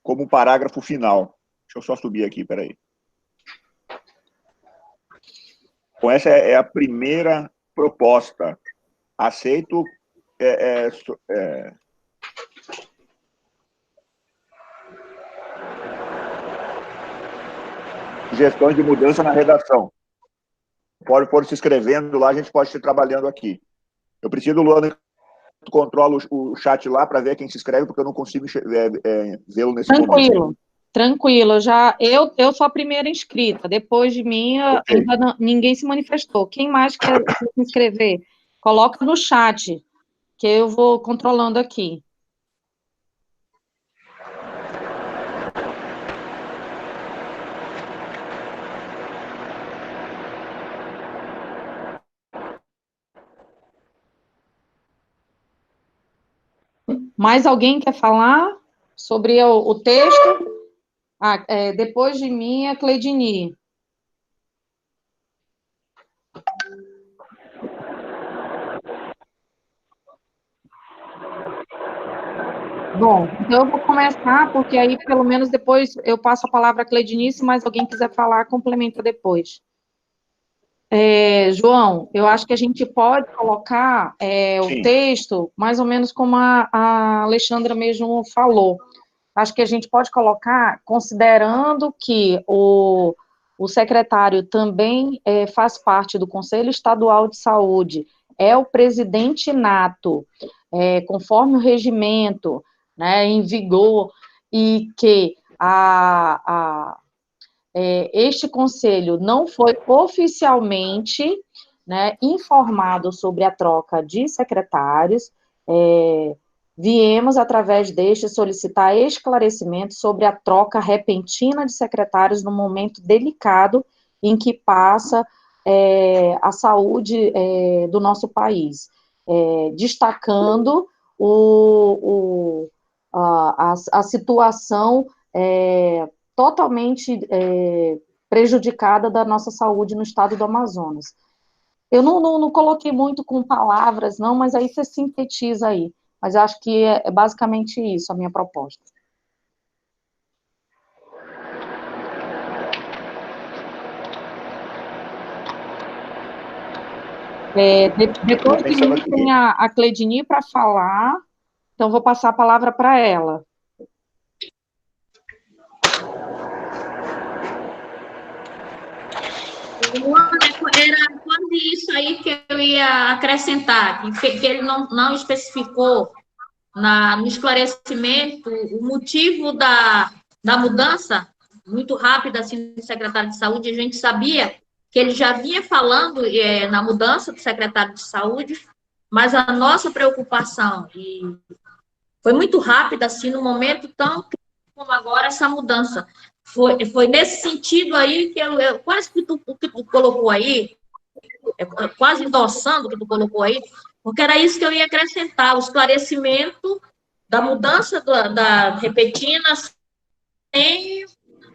como parágrafo final. Deixa eu só subir aqui, peraí. Então, essa é a primeira proposta. Aceito sugestões de mudança na redação. Pode se inscrevendo lá, a gente pode ir trabalhando aqui. Eu preciso, Luana, tu controla o chat lá para ver quem se inscreve, porque eu não consigo vê-lo nesse momento. Tranquilo. Eu sou a primeira inscrita. Depois de mim, Okay. Ninguém se manifestou. Quem mais quer se inscrever? Coloca no chat, que eu vou controlando aqui. Mais alguém quer falar sobre o texto? Depois de mim, a Cleidini. Bom, então eu vou começar, porque aí, pelo menos, depois eu passo a palavra a Cleidini, se mais alguém quiser falar, complementa depois. João, eu acho que a gente pode colocar o texto, mais ou menos como a Alexandra mesmo falou. Acho que a gente pode colocar, considerando que o secretário também faz parte do Conselho Estadual de Saúde, é o presidente nato, conforme o regimento, né, em vigor, e que este conselho não foi oficialmente, né, informado sobre a troca de secretários, viemos, através deste, solicitar esclarecimento sobre a troca repentina de secretários no momento delicado em que passa a saúde do nosso país, destacando a situação totalmente prejudicada da nossa saúde no estado do Amazonas. Eu não coloquei muito com palavras, não, mas aí você sintetiza aí. Mas eu acho que é basicamente isso, a minha proposta. Depois de mim tem a Cleidini para falar, então vou passar a palavra para ela. Era quase isso aí que eu ia acrescentar, que ele não especificou no esclarecimento o motivo da mudança muito rápida assim, do secretário de saúde. A gente sabia que ele já vinha falando na mudança do secretário de saúde, mas a nossa preocupação, e foi muito rápida, assim, no momento tão como agora, essa mudança. Foi nesse sentido aí que eu quase que o que tu colocou aí, quase endossando o que tu colocou aí, porque era isso que eu ia acrescentar, o esclarecimento da mudança da repentina sem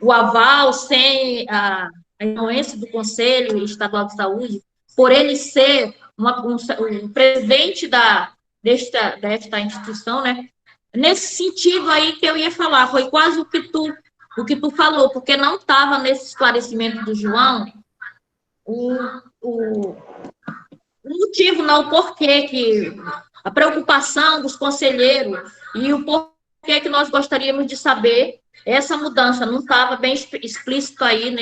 o aval, sem a influência do Conselho Estadual de Saúde, por ele ser um presidente desta instituição, né? Nesse sentido aí que eu ia falar, foi quase o que tu falou, porque não estava nesse esclarecimento do João o motivo, não, o porquê que a preocupação dos conselheiros e o porquê que nós gostaríamos de saber essa mudança não estava bem explícito aí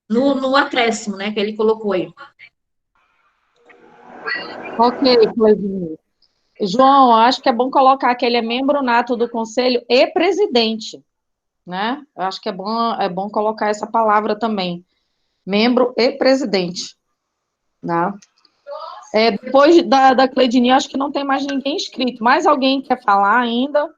no acréscimo, né, que ele colocou aí. Ok, Cleidini. João, acho que é bom colocar que ele é membro nato do conselho e presidente, né? Eu acho que é bom colocar essa palavra também, membro e presidente, né? Depois da Cleidini, acho que não tem mais ninguém inscrito. Mais alguém quer falar ainda?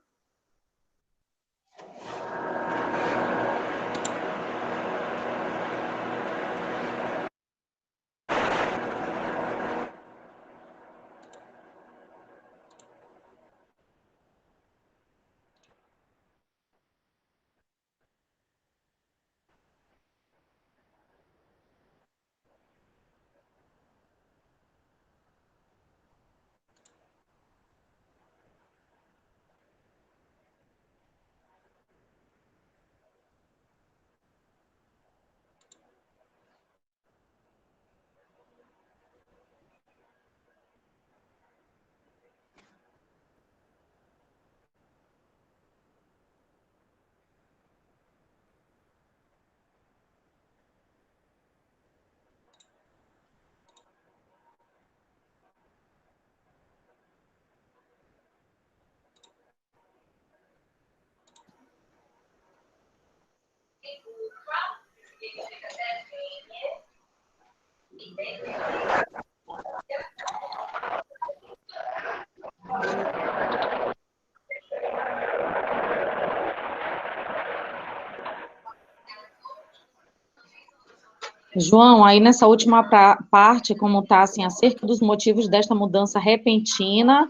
João, aí nessa última parte, como tá assim, acerca dos motivos desta mudança repentina,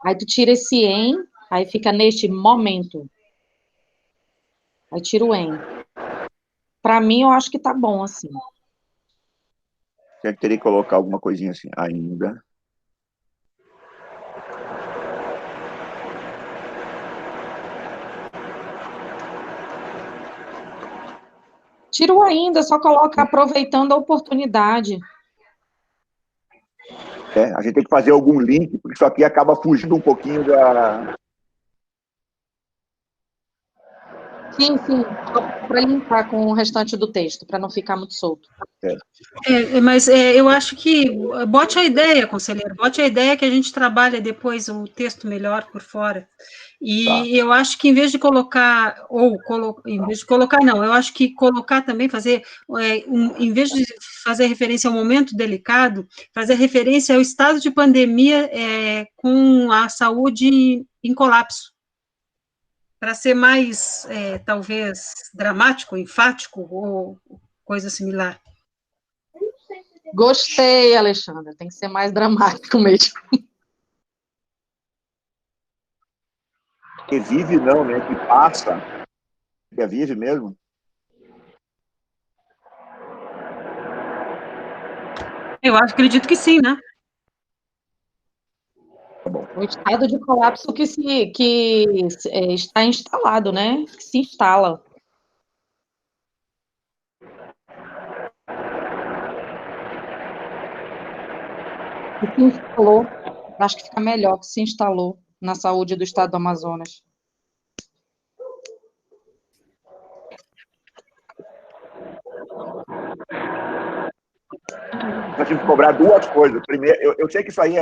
aí tu tira esse em, aí fica neste momento. Aí tira o em. Para mim, eu acho que tá bom assim. Eu teria que colocar alguma coisinha assim, ainda. Tira o ainda, só coloca aproveitando a oportunidade. A gente tem que fazer algum link, porque isso aqui acaba fugindo um pouquinho da... Sim, para linkar com o restante do texto, para não ficar muito solto. Mas eu acho que bote a ideia, conselheiro, bote a ideia que a gente trabalha depois o texto melhor por fora. E eu acho que em vez de colocar, não, eu acho que colocar também, fazer, em vez de fazer referência ao momento delicado, fazer referência ao estado de pandemia com a saúde em colapso, para ser mais, talvez, dramático, enfático, ou coisa similar. Gostei, Alexandra, tem que ser mais dramático mesmo. Que vive não, né? Que passa. Que vive mesmo. Eu acredito que sim, né? O estado de colapso que está instalado, né? Que se instala. Que se instalou. Acho que fica melhor que se instalou na saúde do estado do Amazonas. Nós temos que cobrar duas coisas. Primeiro, eu sei que isso aí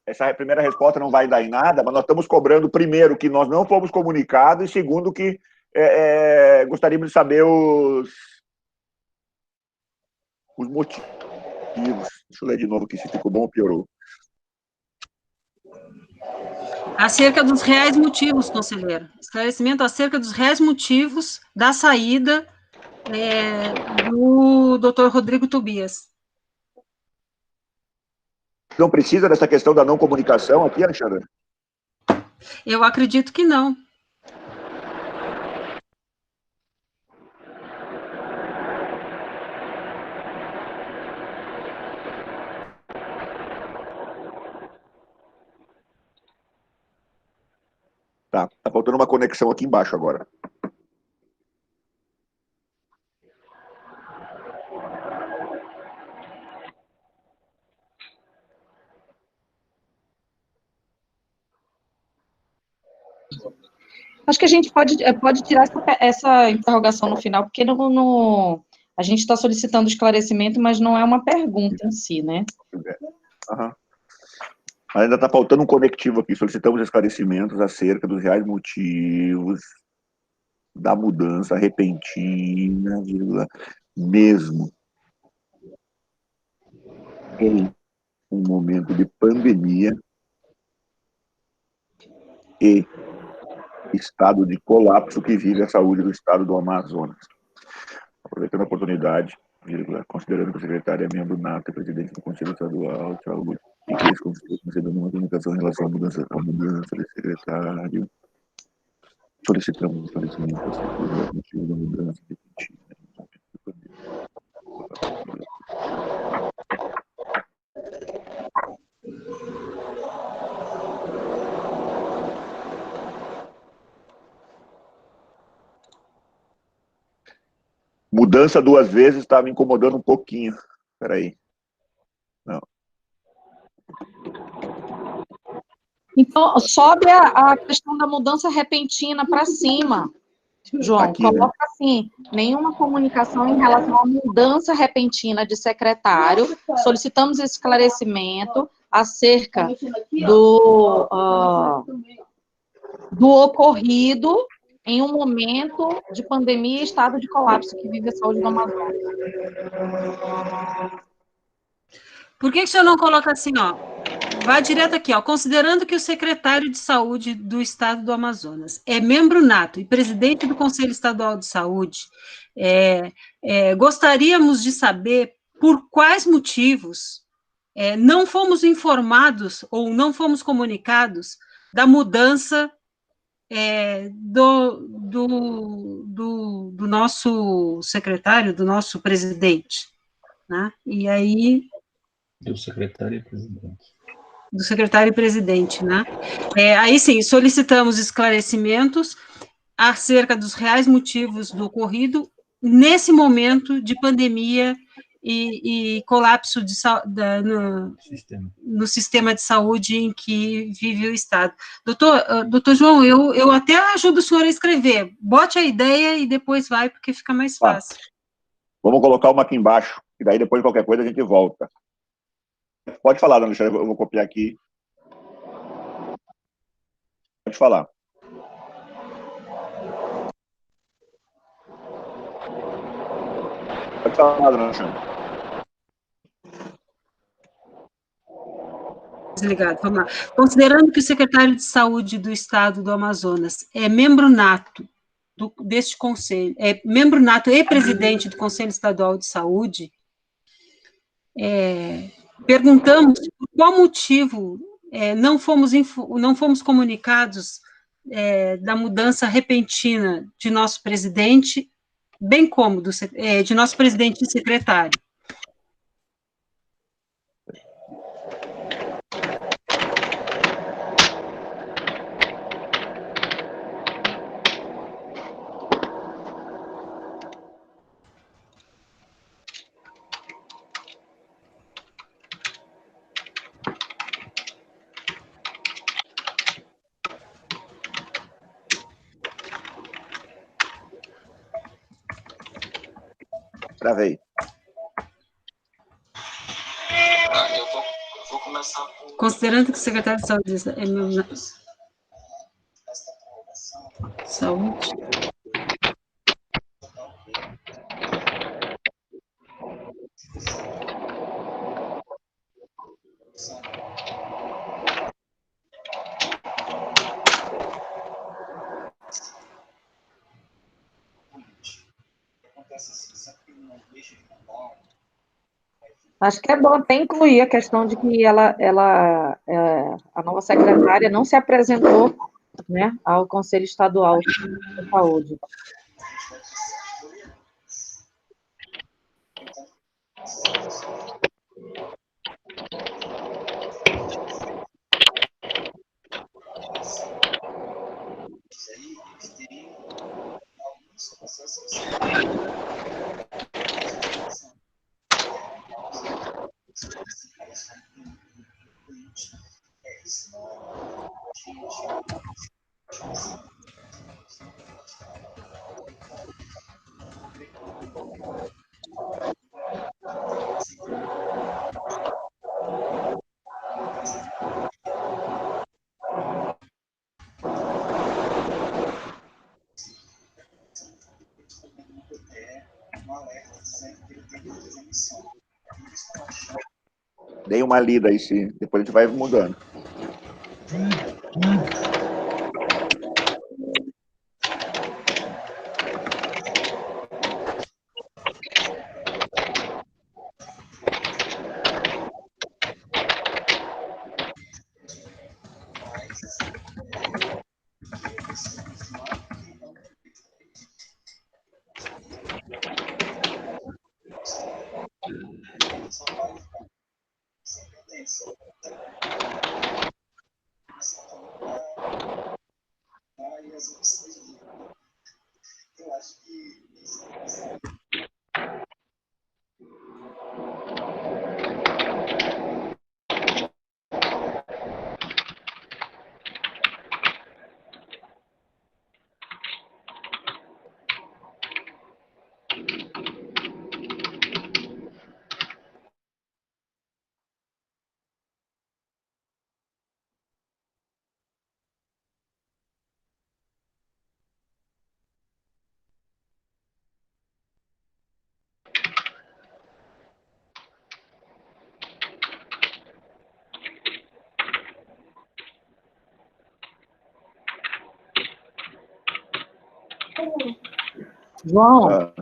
essa primeira resposta não vai dar em nada, mas nós estamos cobrando, primeiro, que nós não fomos comunicados, e segundo, que gostaríamos de saber os motivos. Deixa eu ler de novo aqui se ficou bom ou piorou. Acerca dos reais motivos, conselheiro. Esclarecimento acerca dos reais motivos da saída do Dr. Rodrigo Tobias. Não precisa dessa questão da não comunicação aqui, Alexandre? Eu acredito que não. Tá faltando uma conexão aqui embaixo agora. Acho que a gente pode tirar essa interrogação no final, porque a gente está solicitando esclarecimento, mas não é uma pergunta em si, né? Uhum. Ainda está faltando um conectivo aqui. Solicitamos esclarecimentos acerca dos reais motivos da mudança repentina, mesmo em um momento de pandemia e estado de colapso que vive a saúde do estado do Amazonas. Aproveitando a oportunidade, considerando que o secretário é membro nato e presidente do Conselho Estadual de Saúde, e que esse conselho recebeu uma comunicação em relação à mudança de secretário, solicitamos o esclarecimento do motivo da mudança repentina. Mudança duas vezes está me incomodando um pouquinho. Espera aí. Não. Então, sobe a questão da mudança repentina para cima, João. Aqui, coloca, né? Assim, nenhuma comunicação em relação à mudança repentina de secretário. Solicitamos esclarecimento acerca do ocorrido em um momento de pandemia e estado de colapso que vive a saúde do Amazonas. Por que o senhor não coloca assim, ó? Vai direto aqui, ó. Considerando que o secretário de Saúde do Estado do Amazonas é membro nato e presidente do Conselho Estadual de Saúde, gostaríamos de saber por quais motivos não fomos informados ou não fomos comunicados da mudança do nosso secretário, do nosso presidente, né? E aí... Do secretário e presidente. Do secretário e presidente, né? Aí sim, solicitamos esclarecimentos acerca dos reais motivos do ocorrido nesse momento de pandemia e colapso no sistema de saúde em que vive o Estado. Doutor João, eu até ajudo o senhor a escrever. Bote a ideia e depois vai, porque fica mais fácil. Vamos colocar uma aqui embaixo, e daí depois qualquer coisa a gente volta. Pode falar, dona Alexandre, eu vou copiar aqui. Pode falar. Pode falar, dona Alexandre. Desligado, vamos lá. Considerando que o secretário de Saúde do Estado do Amazonas é membro nato deste conselho, é membro nato e presidente do Conselho Estadual de Saúde, perguntamos por qual motivo não fomos comunicados da mudança repentina de nosso presidente, bem como de nosso presidente e secretário. Travei. Eu vou começar por... Considerando que o secretário de Saúde é membro da Saúde. Acho que é bom até incluir a questão de que a nova secretária não se apresentou, né, ao Conselho Estadual de Saúde. Dei uma lida aí, sim. Depois a gente vai mudando. João,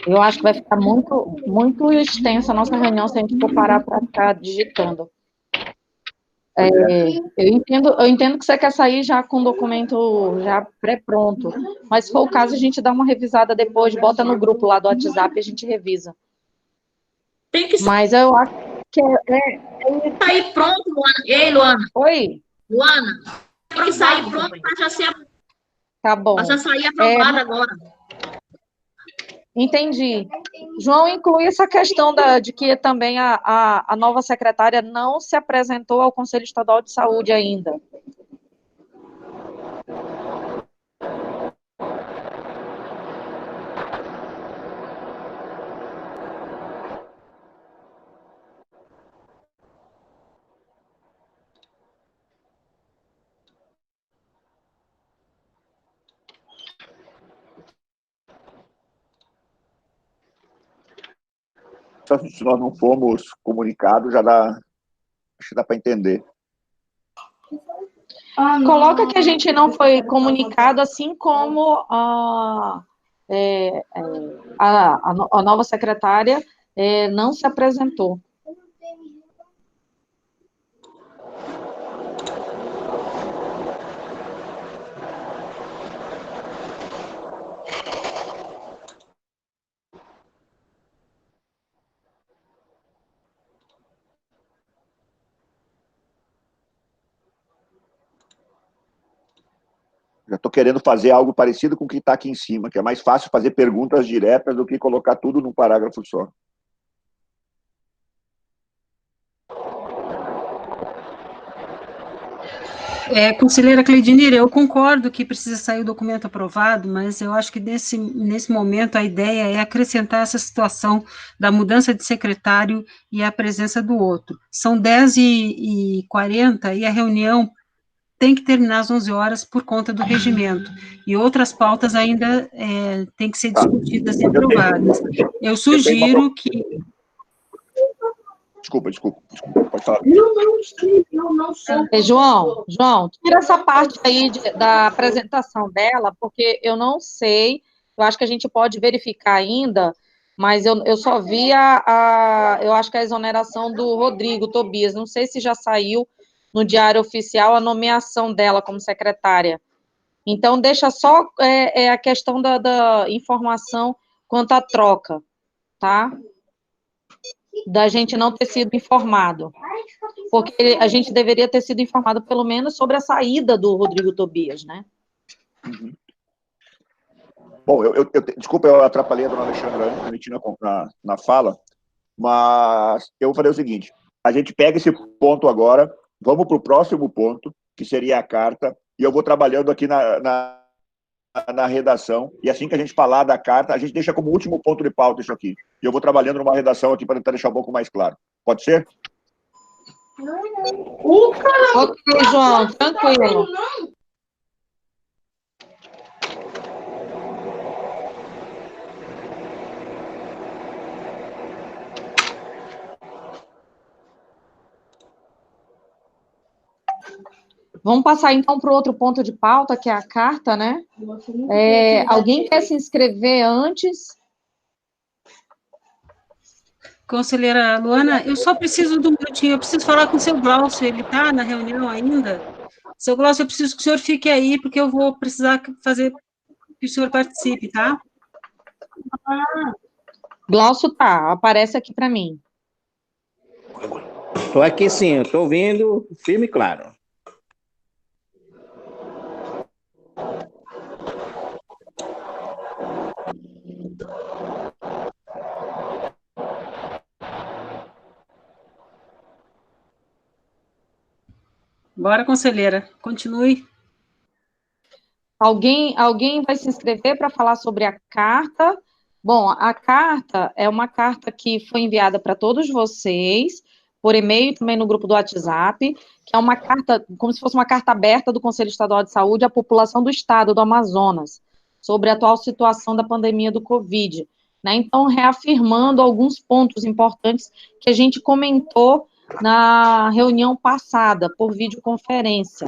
eu acho que vai ficar muito, muito extensa a nossa reunião se a gente for parar para ficar digitando. Eu entendo que você quer sair já com o documento já pré-pronto, mas se for o caso, a gente dá uma revisada depois, bota no grupo lá do WhatsApp e a gente revisa. Tem que Mas eu acho que sair pronto, Luana. Ei, Luana. Oi? Luana, tem que sair pronto para já ser Tá bom. Para já sair aprovado agora. Entendi. João, inclui essa questão de que também a nova secretária não se apresentou ao Conselho Estadual de Saúde ainda. Se nós não formos comunicados, acho que dá para entender. Coloca que a gente não foi comunicado, assim como a nova secretária não se apresentou. Já estou querendo fazer algo parecido com o que está aqui em cima, que é mais fácil fazer perguntas diretas do que colocar tudo num parágrafo só. Conselheira Cleidinira, eu concordo que precisa sair o documento aprovado, mas eu acho que nesse momento a ideia é acrescentar essa situação da mudança de secretário e a presença do outro. São 10h40 e a reunião tem que terminar às 11 horas por conta do regimento, e outras pautas ainda têm que ser discutidas e aprovadas. Eu sugiro que... Desculpa, pode falar. João, tira essa parte aí da apresentação dela, porque eu não sei, eu acho que a gente pode verificar ainda, mas eu só vi eu acho que a exoneração do Rodrigo Tobias, não sei se já saiu no Diário Oficial a nomeação dela como secretária. Então, deixa só a questão da informação quanto à troca, tá? Da gente não ter sido informado. Porque a gente deveria ter sido informado, pelo menos, sobre a saída do Rodrigo Tobias, né? Uhum. Bom, desculpa, eu atrapalhei a dona Alexandra na fala, mas eu vou fazer o seguinte, a gente pega esse ponto agora, vamos para o próximo ponto, que seria a carta, e eu vou trabalhando aqui na redação, e assim que a gente falar da carta, a gente deixa como último ponto de pauta isso aqui. E eu vou trabalhando numa redação aqui para tentar deixar um pouco mais claro. Pode ser? Ok, João, tranquilo. Vamos passar, então, para o outro ponto de pauta, que é a carta, né? Alguém quer se inscrever antes? Conselheira Luana, eu só preciso de um minutinho, eu preciso falar com o seu Glaucio, ele está na reunião ainda? Seu Glaucio, eu preciso que o senhor fique aí, porque eu vou precisar fazer que o senhor participe, tá? Glaucio tá, aparece aqui para mim. Estou aqui sim, estou ouvindo firme e claro. Bora, conselheira, continue. Alguém vai se inscrever para falar sobre a carta? Bom, a carta é uma carta que foi enviada para todos vocês, por e-mail e também no grupo do WhatsApp, que é uma carta, como se fosse uma carta aberta do Conselho Estadual de Saúde à população do estado do Amazonas, sobre a atual situação da pandemia do Covid, né? Então, reafirmando alguns pontos importantes que a gente comentou na reunião passada, por videoconferência.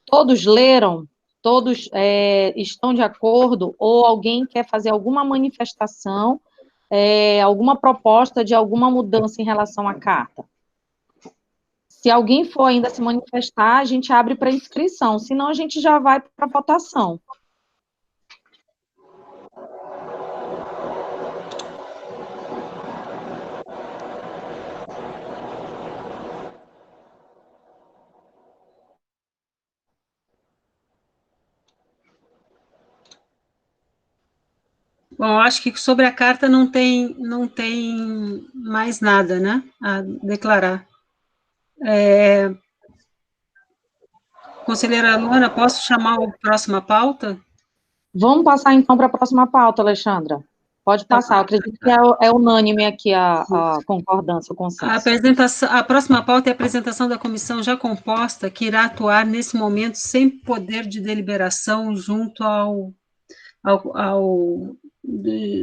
Todos leram? Todos estão de acordo ou alguém quer fazer alguma manifestação, alguma proposta de alguma mudança em relação à carta? Se alguém for ainda se manifestar, a gente abre para inscrição, senão a gente já vai para a votação. Bom, acho que sobre a carta não tem mais nada, né, a declarar. Conselheira Luana, posso chamar a próxima pauta? Vamos passar, então, para a próxima pauta, Alexandra. Pode passar, eu acredito que é unânime aqui a concordância, o consenso. A próxima pauta é a apresentação da comissão já composta, que irá atuar, nesse momento, sem poder de deliberação junto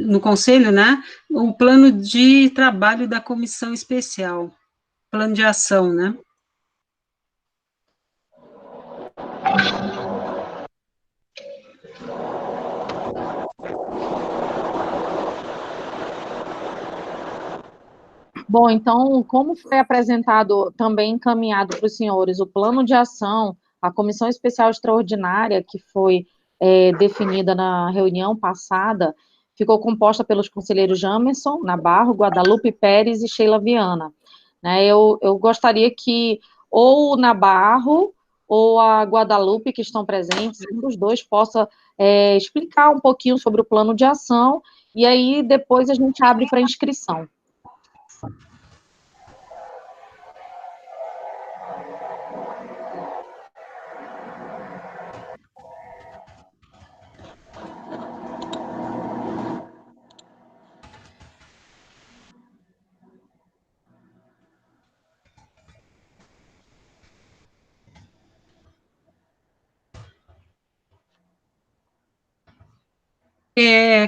no Conselho, né, o plano de trabalho da comissão especial, plano de ação, né? Bom, então, como foi apresentado, também encaminhado para os senhores, o plano de ação, a comissão especial extraordinária, que foi definida na reunião passada, ficou composta pelos conselheiros Jamerson Nabarro, Guadalupe Pérez e Sheila Viana. Né, eu gostaria que ou o Nabarro ou a Guadalupe, que estão presentes, um dos dois possa explicar um pouquinho sobre o plano de ação, e aí depois a gente abre para inscrição.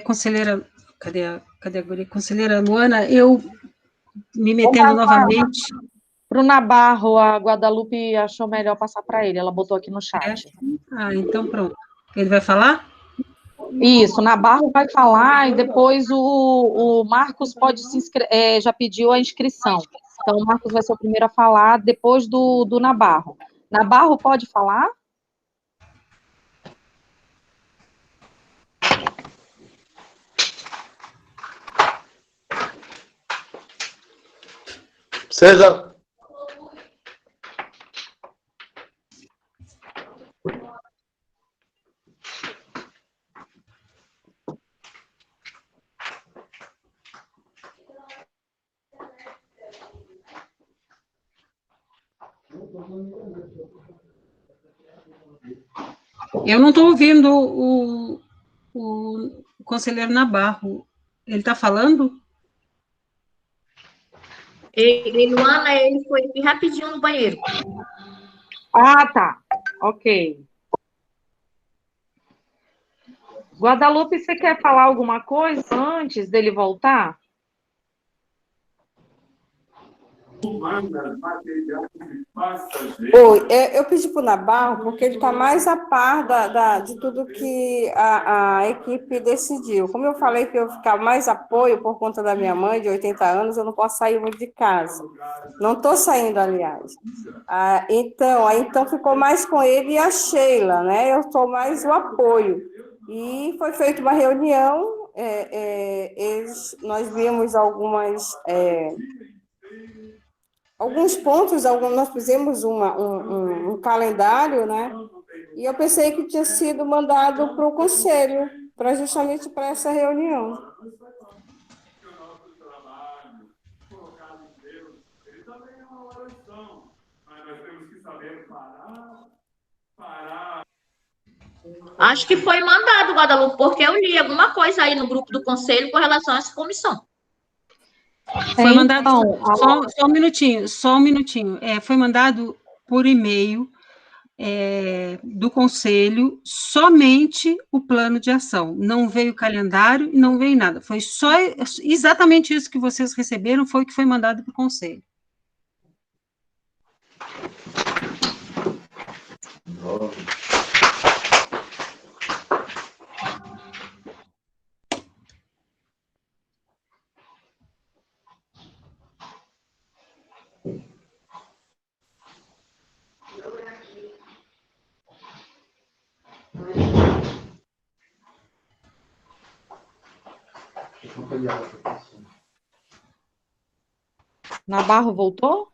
Conselheira, cadê a guria? Conselheira Luana, eu me metendo novamente. Para o Nabarro, a Guadalupe achou melhor passar para ele, ela botou aqui no chat. Então pronto. Ele vai falar? Isso, o Nabarro vai falar e depois o Marcos pode se inscrever, já pediu a inscrição. Então, o Marcos vai ser o primeiro a falar depois do Nabarro. Nabarro pode falar? Seja. Eu não estou ouvindo o conselheiro Nabarro. Ele está falando? Luana, ele foi aqui rapidinho no banheiro. Ah, tá. Ok. Guadalupe, você quer falar alguma coisa antes dele voltar? Oi, eu pedi para o Nabarro porque ele está mais a par de tudo que a equipe decidiu. Como eu falei que eu ficava mais apoio por conta da minha mãe, de 80 anos, eu não posso sair muito de casa. Não estou saindo, aliás. Então ficou mais com ele e a Sheila, né? Eu sou mais o apoio. E foi feita uma reunião, nós vimos alguns pontos, nós fizemos um calendário, né? E eu pensei que tinha sido mandado para o conselho, justamente para essa reunião. Acho que foi mandado, Guadalupe, porque eu li alguma coisa aí no grupo do conselho com relação a essa comissão. Foi mandado, só um minutinho. Foi mandado por e-mail do Conselho somente o plano de ação. Não veio calendário, não veio nada. Foi só exatamente isso que vocês receberam, foi o que foi mandado para o Conselho. Nabarro voltou?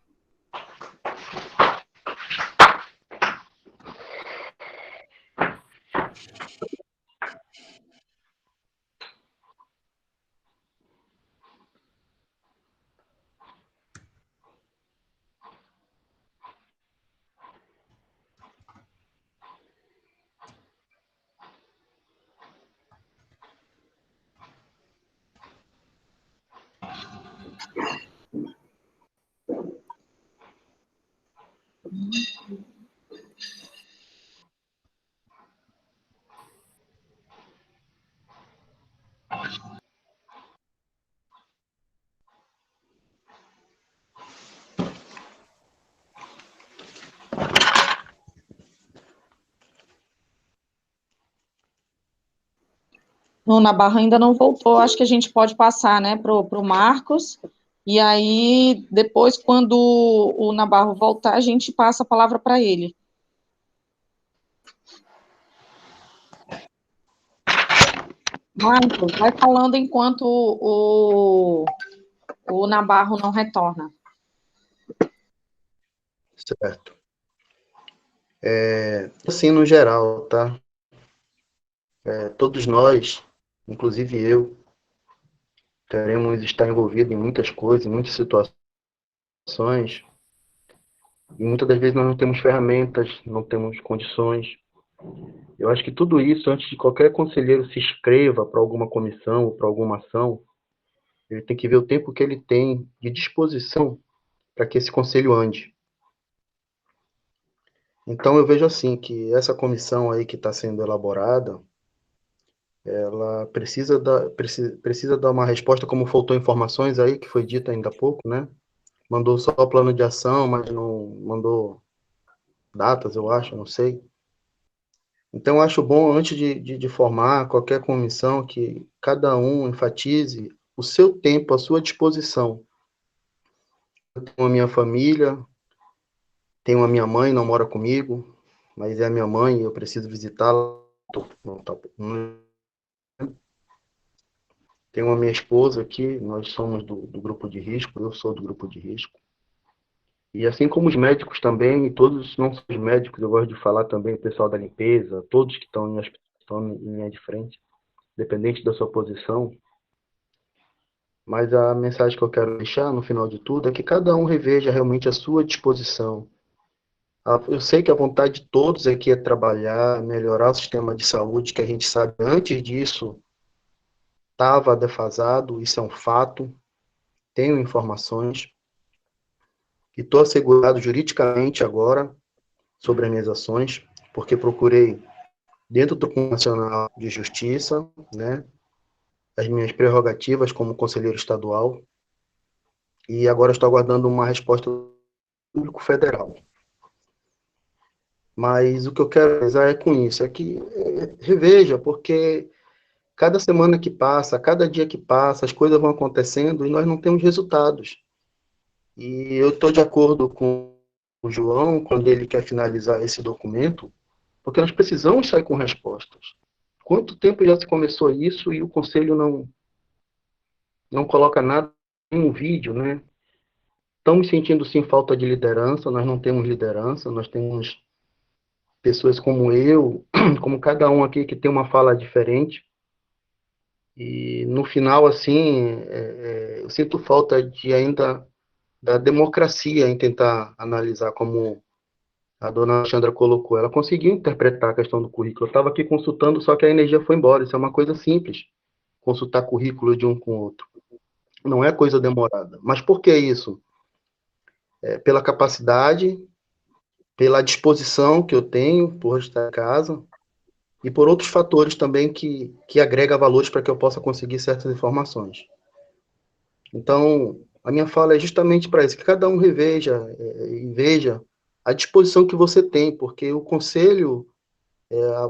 O Nabarro ainda não voltou, acho que a gente pode passar, né, para o Marcos, e aí, depois, quando o Nabarro voltar, a gente passa a palavra para ele. Marcos, vai falando enquanto o Nabarro não retorna. Certo. Assim, no geral, tá? Todos nós, inclusive eu, teremos estar envolvido em muitas coisas, em muitas situações, e muitas das vezes nós não temos ferramentas, não temos condições. Eu acho que tudo isso, antes de qualquer conselheiro se inscreva para alguma comissão ou para alguma ação, ele tem que ver o tempo que ele tem de disposição para que esse conselho ande. Então, eu vejo assim, que essa comissão aí que está sendo elaborada, ela precisa dar uma resposta, como faltou informações aí, que foi dito ainda há pouco, né? Mandou só o plano de ação, mas não mandou datas, eu acho, não sei. Então, eu acho bom, antes de formar qualquer comissão, que cada um enfatize o seu tempo, a sua disposição. Eu tenho a minha família, tenho a minha mãe, não mora comigo, mas é a minha mãe, eu preciso visitá-la. Tenho a minha esposa aqui, nós somos do grupo de risco, eu sou do grupo de risco. E assim como os médicos também, e todos não são os médicos, eu gosto de falar também o pessoal da limpeza, todos que estão em linha de frente, independente da sua posição. Mas a mensagem que eu quero deixar no final de tudo é que cada um reveja realmente a sua disposição. Eu sei que a vontade de todos aqui é trabalhar, melhorar o sistema de saúde, que a gente sabe antes disso estava defasado, isso é um fato, tenho informações, e estou assegurado juridicamente agora sobre as minhas ações, porque procurei, dentro do Tribunal Nacional de Justiça, né, as minhas prerrogativas como conselheiro estadual, e agora estou aguardando uma resposta do Público Federal. Mas o que eu quero dizer é com isso, é que reveja, porque cada semana que passa, cada dia que passa, as coisas vão acontecendo e nós não temos resultados. E eu estou de acordo com o João, quando ele quer finalizar esse documento, porque nós precisamos sair com respostas. Quanto tempo já se começou isso e o Conselho não coloca nada em um vídeo, né? Estamos sentindo, sim, falta de liderança, nós não temos liderança, nós temos pessoas como eu, como cada um aqui que tem uma fala diferente, e no final, assim, eu sinto falta de ainda da democracia em tentar analisar, como a dona Alexandra colocou. Ela conseguiu interpretar a questão do currículo. Eu estava aqui consultando, só que a energia foi embora. Isso é uma coisa simples, consultar currículo de um com o outro. Não é coisa demorada. Mas por que isso? Pela capacidade, pela disposição que eu tenho por estar em casa, e por outros fatores também que agrega valores para que eu possa conseguir certas informações. Então, a minha fala é justamente para isso, que cada um reveja e veja a disposição que você tem, porque o conselho,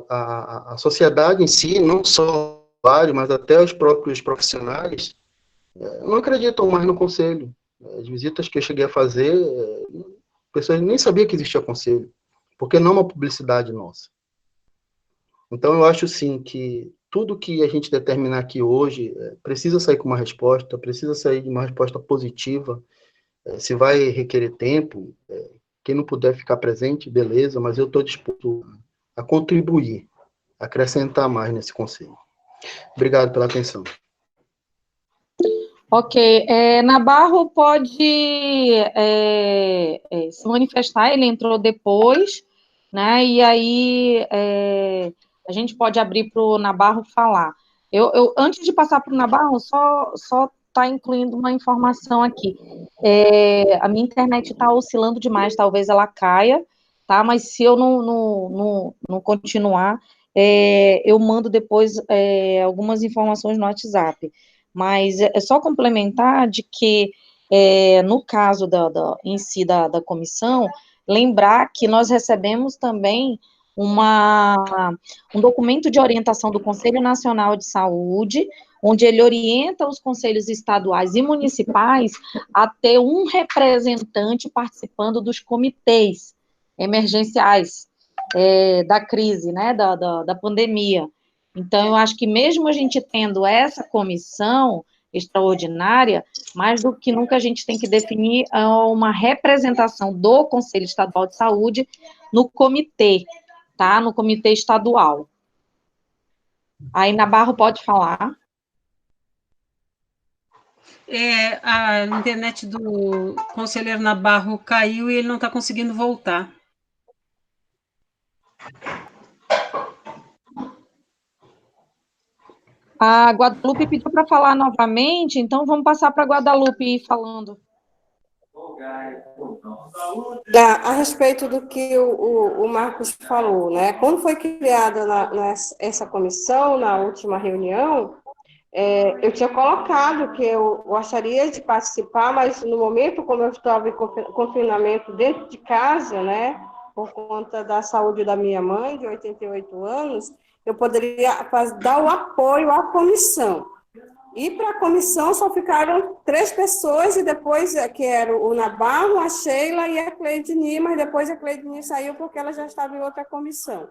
a sociedade em si, não só o usuário, mas até os próprios profissionais, não acreditam mais no conselho. As visitas que eu cheguei a fazer, pessoas nem sabiam que existia conselho, porque não é uma publicidade nossa. Então, eu acho, sim, que tudo que a gente determinar aqui hoje precisa sair com uma resposta, precisa sair de uma resposta positiva. Se vai requerer tempo, quem não puder ficar presente, beleza, mas eu estou disposto a contribuir, a acrescentar mais nesse conselho. Obrigado pela atenção. Ok, Nabarro pode se manifestar, ele entrou depois, né, e aí a gente pode abrir para o Nabarro falar. Eu, antes de passar para o Nabarro, só está incluindo uma informação aqui. A minha internet está oscilando demais, talvez ela caia, tá? Mas se eu não continuar, eu mando depois algumas informações no WhatsApp. Mas é só complementar de que, no caso em si da comissão, lembrar que nós recebemos também um documento de orientação do Conselho Nacional de Saúde, onde ele orienta os conselhos estaduais e municipais a ter um representante participando dos comitês emergenciais da crise, né, da pandemia. Então, eu acho que mesmo a gente tendo essa comissão extraordinária, mais do que nunca a gente tem que definir uma representação do Conselho Estadual de Saúde no comitê, tá? No comitê estadual. Aí, Nabarro pode falar. A internet do conselheiro Nabarro caiu e ele não está conseguindo voltar. A Guadalupe pediu para falar novamente, então vamos passar para a Guadalupe ir falando. A respeito do que o Marcos falou, né? Quando foi criada essa comissão, na última reunião, eu tinha colocado que eu gostaria de participar, mas no momento, como eu estava em confinamento dentro de casa, né, por conta da saúde da minha mãe, de 88 anos, eu poderia dar o apoio à comissão. E para a comissão só ficaram 3 pessoas, e depois, que era o Nabarro, a Sheila e a Cleidini, mas depois a Cleidini saiu porque ela já estava em outra comissão.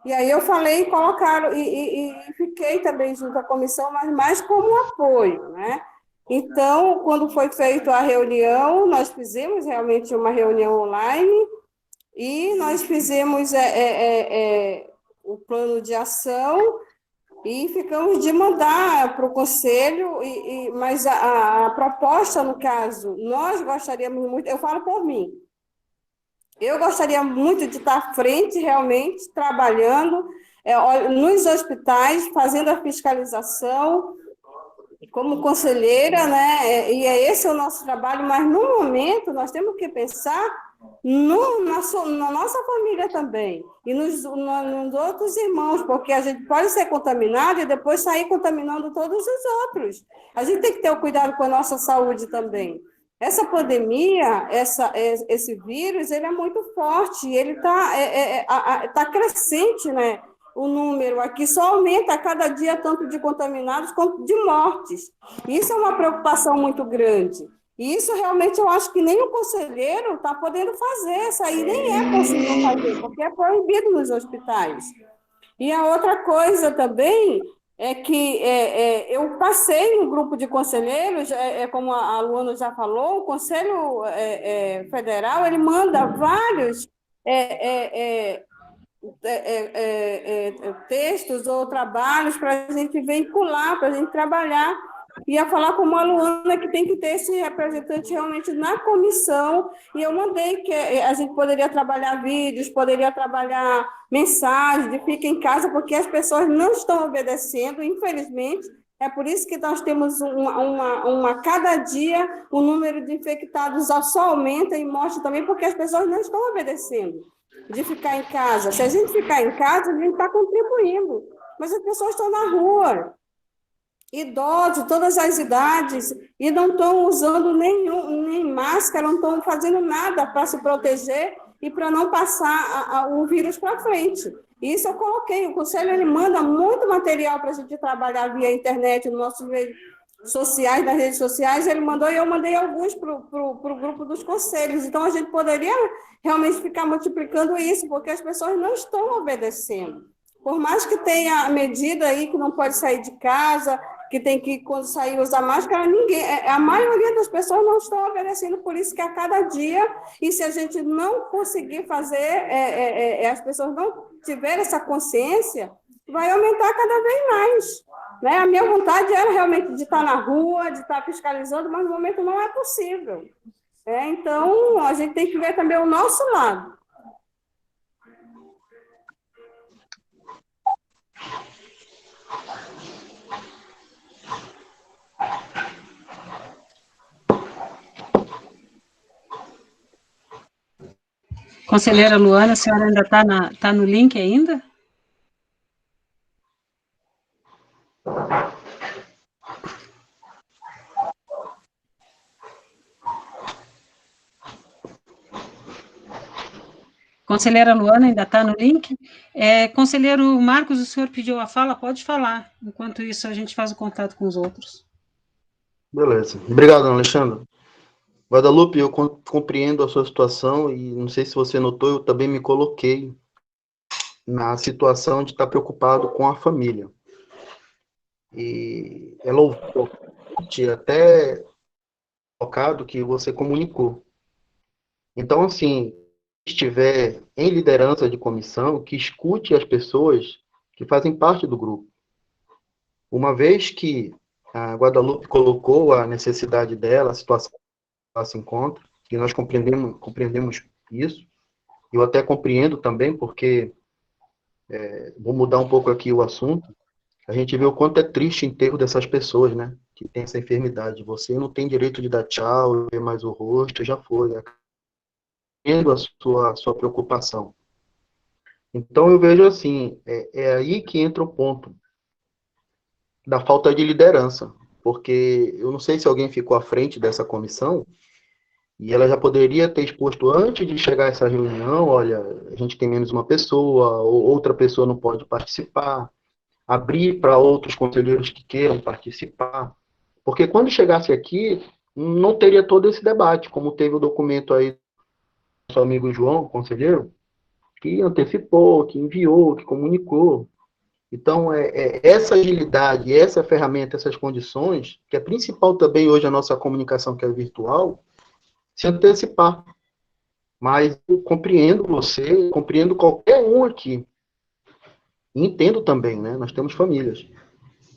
E aí eu falei, colocaram, e fiquei também junto à comissão, mas mais como apoio, né? Então, quando foi feita a reunião, nós fizemos realmente uma reunião online, e nós fizemos o plano de ação, e ficamos de mandar para o conselho, mas a proposta, no caso, nós gostaríamos muito, eu falo por mim, eu gostaria muito de estar à frente, realmente, trabalhando nos hospitais, fazendo a fiscalização, como conselheira, né? E esse é o nosso trabalho, mas, no momento, nós temos que pensar na nossa família também, e nos outros irmãos, porque a gente pode ser contaminado e depois sair contaminando todos os outros. A gente tem que ter o cuidado com a nossa saúde também. Essa pandemia, esse vírus, ele é muito forte, ele está crescente, né? O número aqui só aumenta a cada dia, tanto de contaminados quanto de mortes. Isso é uma preocupação muito grande. E isso realmente eu acho que nem o conselheiro está podendo fazer, isso aí nem é possível fazer, porque é proibido nos hospitais. E a outra coisa também é que eu passei no grupo de conselheiros, como a Luana já falou, o Conselho Federal, ele manda vários textos ou trabalhos para a gente veicular, para a gente trabalhar. Ia falar com a Luana que tem que ter esse representante realmente na comissão, e eu mandei que a gente poderia trabalhar vídeos, poderia trabalhar mensagens de fica em casa, porque as pessoas não estão obedecendo, infelizmente. É por isso que nós temos cada dia o número de infectados só aumenta, e mostra também porque as pessoas não estão obedecendo de ficar em casa. Se a gente ficar em casa, a gente está contribuindo, mas as pessoas estão na rua, idosos, todas as idades, e não estão usando nem máscara, não estão fazendo nada para se proteger e para não passar o vírus para frente. Isso eu coloquei, o Conselho ele manda muito material para a gente trabalhar via internet, nos nossos meios sociais, nas redes sociais, ele mandou, e eu mandei alguns para o grupo dos conselhos. Então, a gente poderia realmente ficar multiplicando isso, porque as pessoas não estão obedecendo. Por mais que tenha a medida aí que não pode sair de casa, que tem que, quando sair, usar máscara, a maioria das pessoas não estão obedecendo, por isso que a cada dia, e se a gente não conseguir fazer, as pessoas não tiverem essa consciência, vai aumentar cada vez mais. Né? A minha vontade era realmente de estar na rua, de estar fiscalizando, mas no momento não é possível. Então, a gente tem que ver também o nosso lado. Conselheira Luana, a senhora ainda está no link ainda? Conselheira Luana ainda está no link? Conselheiro Marcos, o senhor pediu a fala, pode falar. Enquanto isso, a gente faz o contato com os outros. Beleza. Obrigado, Alexandre. Guadalupe, eu compreendo a sua situação e não sei se você notou, eu também me coloquei na situação de estar preocupado com a família. E é louvável, até colocado que você comunicou. Então, assim, se estiver em liderança de comissão, que escute as pessoas que fazem parte do grupo. Uma vez que a Guadalupe colocou a necessidade dela, a situação que ela se encontra, e nós compreendemos isso, eu até compreendo também, porque, vou mudar um pouco aqui o assunto, a gente vê o quanto é triste o enterro dessas pessoas, né, que tem essa enfermidade. Você não tem direito de dar tchau, ver mais o rosto, já foi, né? Entendo a sua preocupação. Então, eu vejo assim, é aí que entra o ponto da falta de liderança, porque eu não sei se alguém ficou à frente dessa comissão, e ela já poderia ter exposto antes de chegar a essa reunião, olha, a gente tem menos uma pessoa, ou outra pessoa não pode participar, abrir para outros conselheiros que queiram participar, porque quando chegasse aqui, não teria todo esse debate, como teve o documento aí do nosso amigo João, conselheiro, que antecipou, que enviou, que comunicou. Então, essa agilidade, essa ferramenta, essas condições, que é principal também hoje a nossa comunicação, que é virtual, se antecipar. Mas eu compreendo você, compreendo qualquer um aqui. E entendo também, né? Nós temos famílias.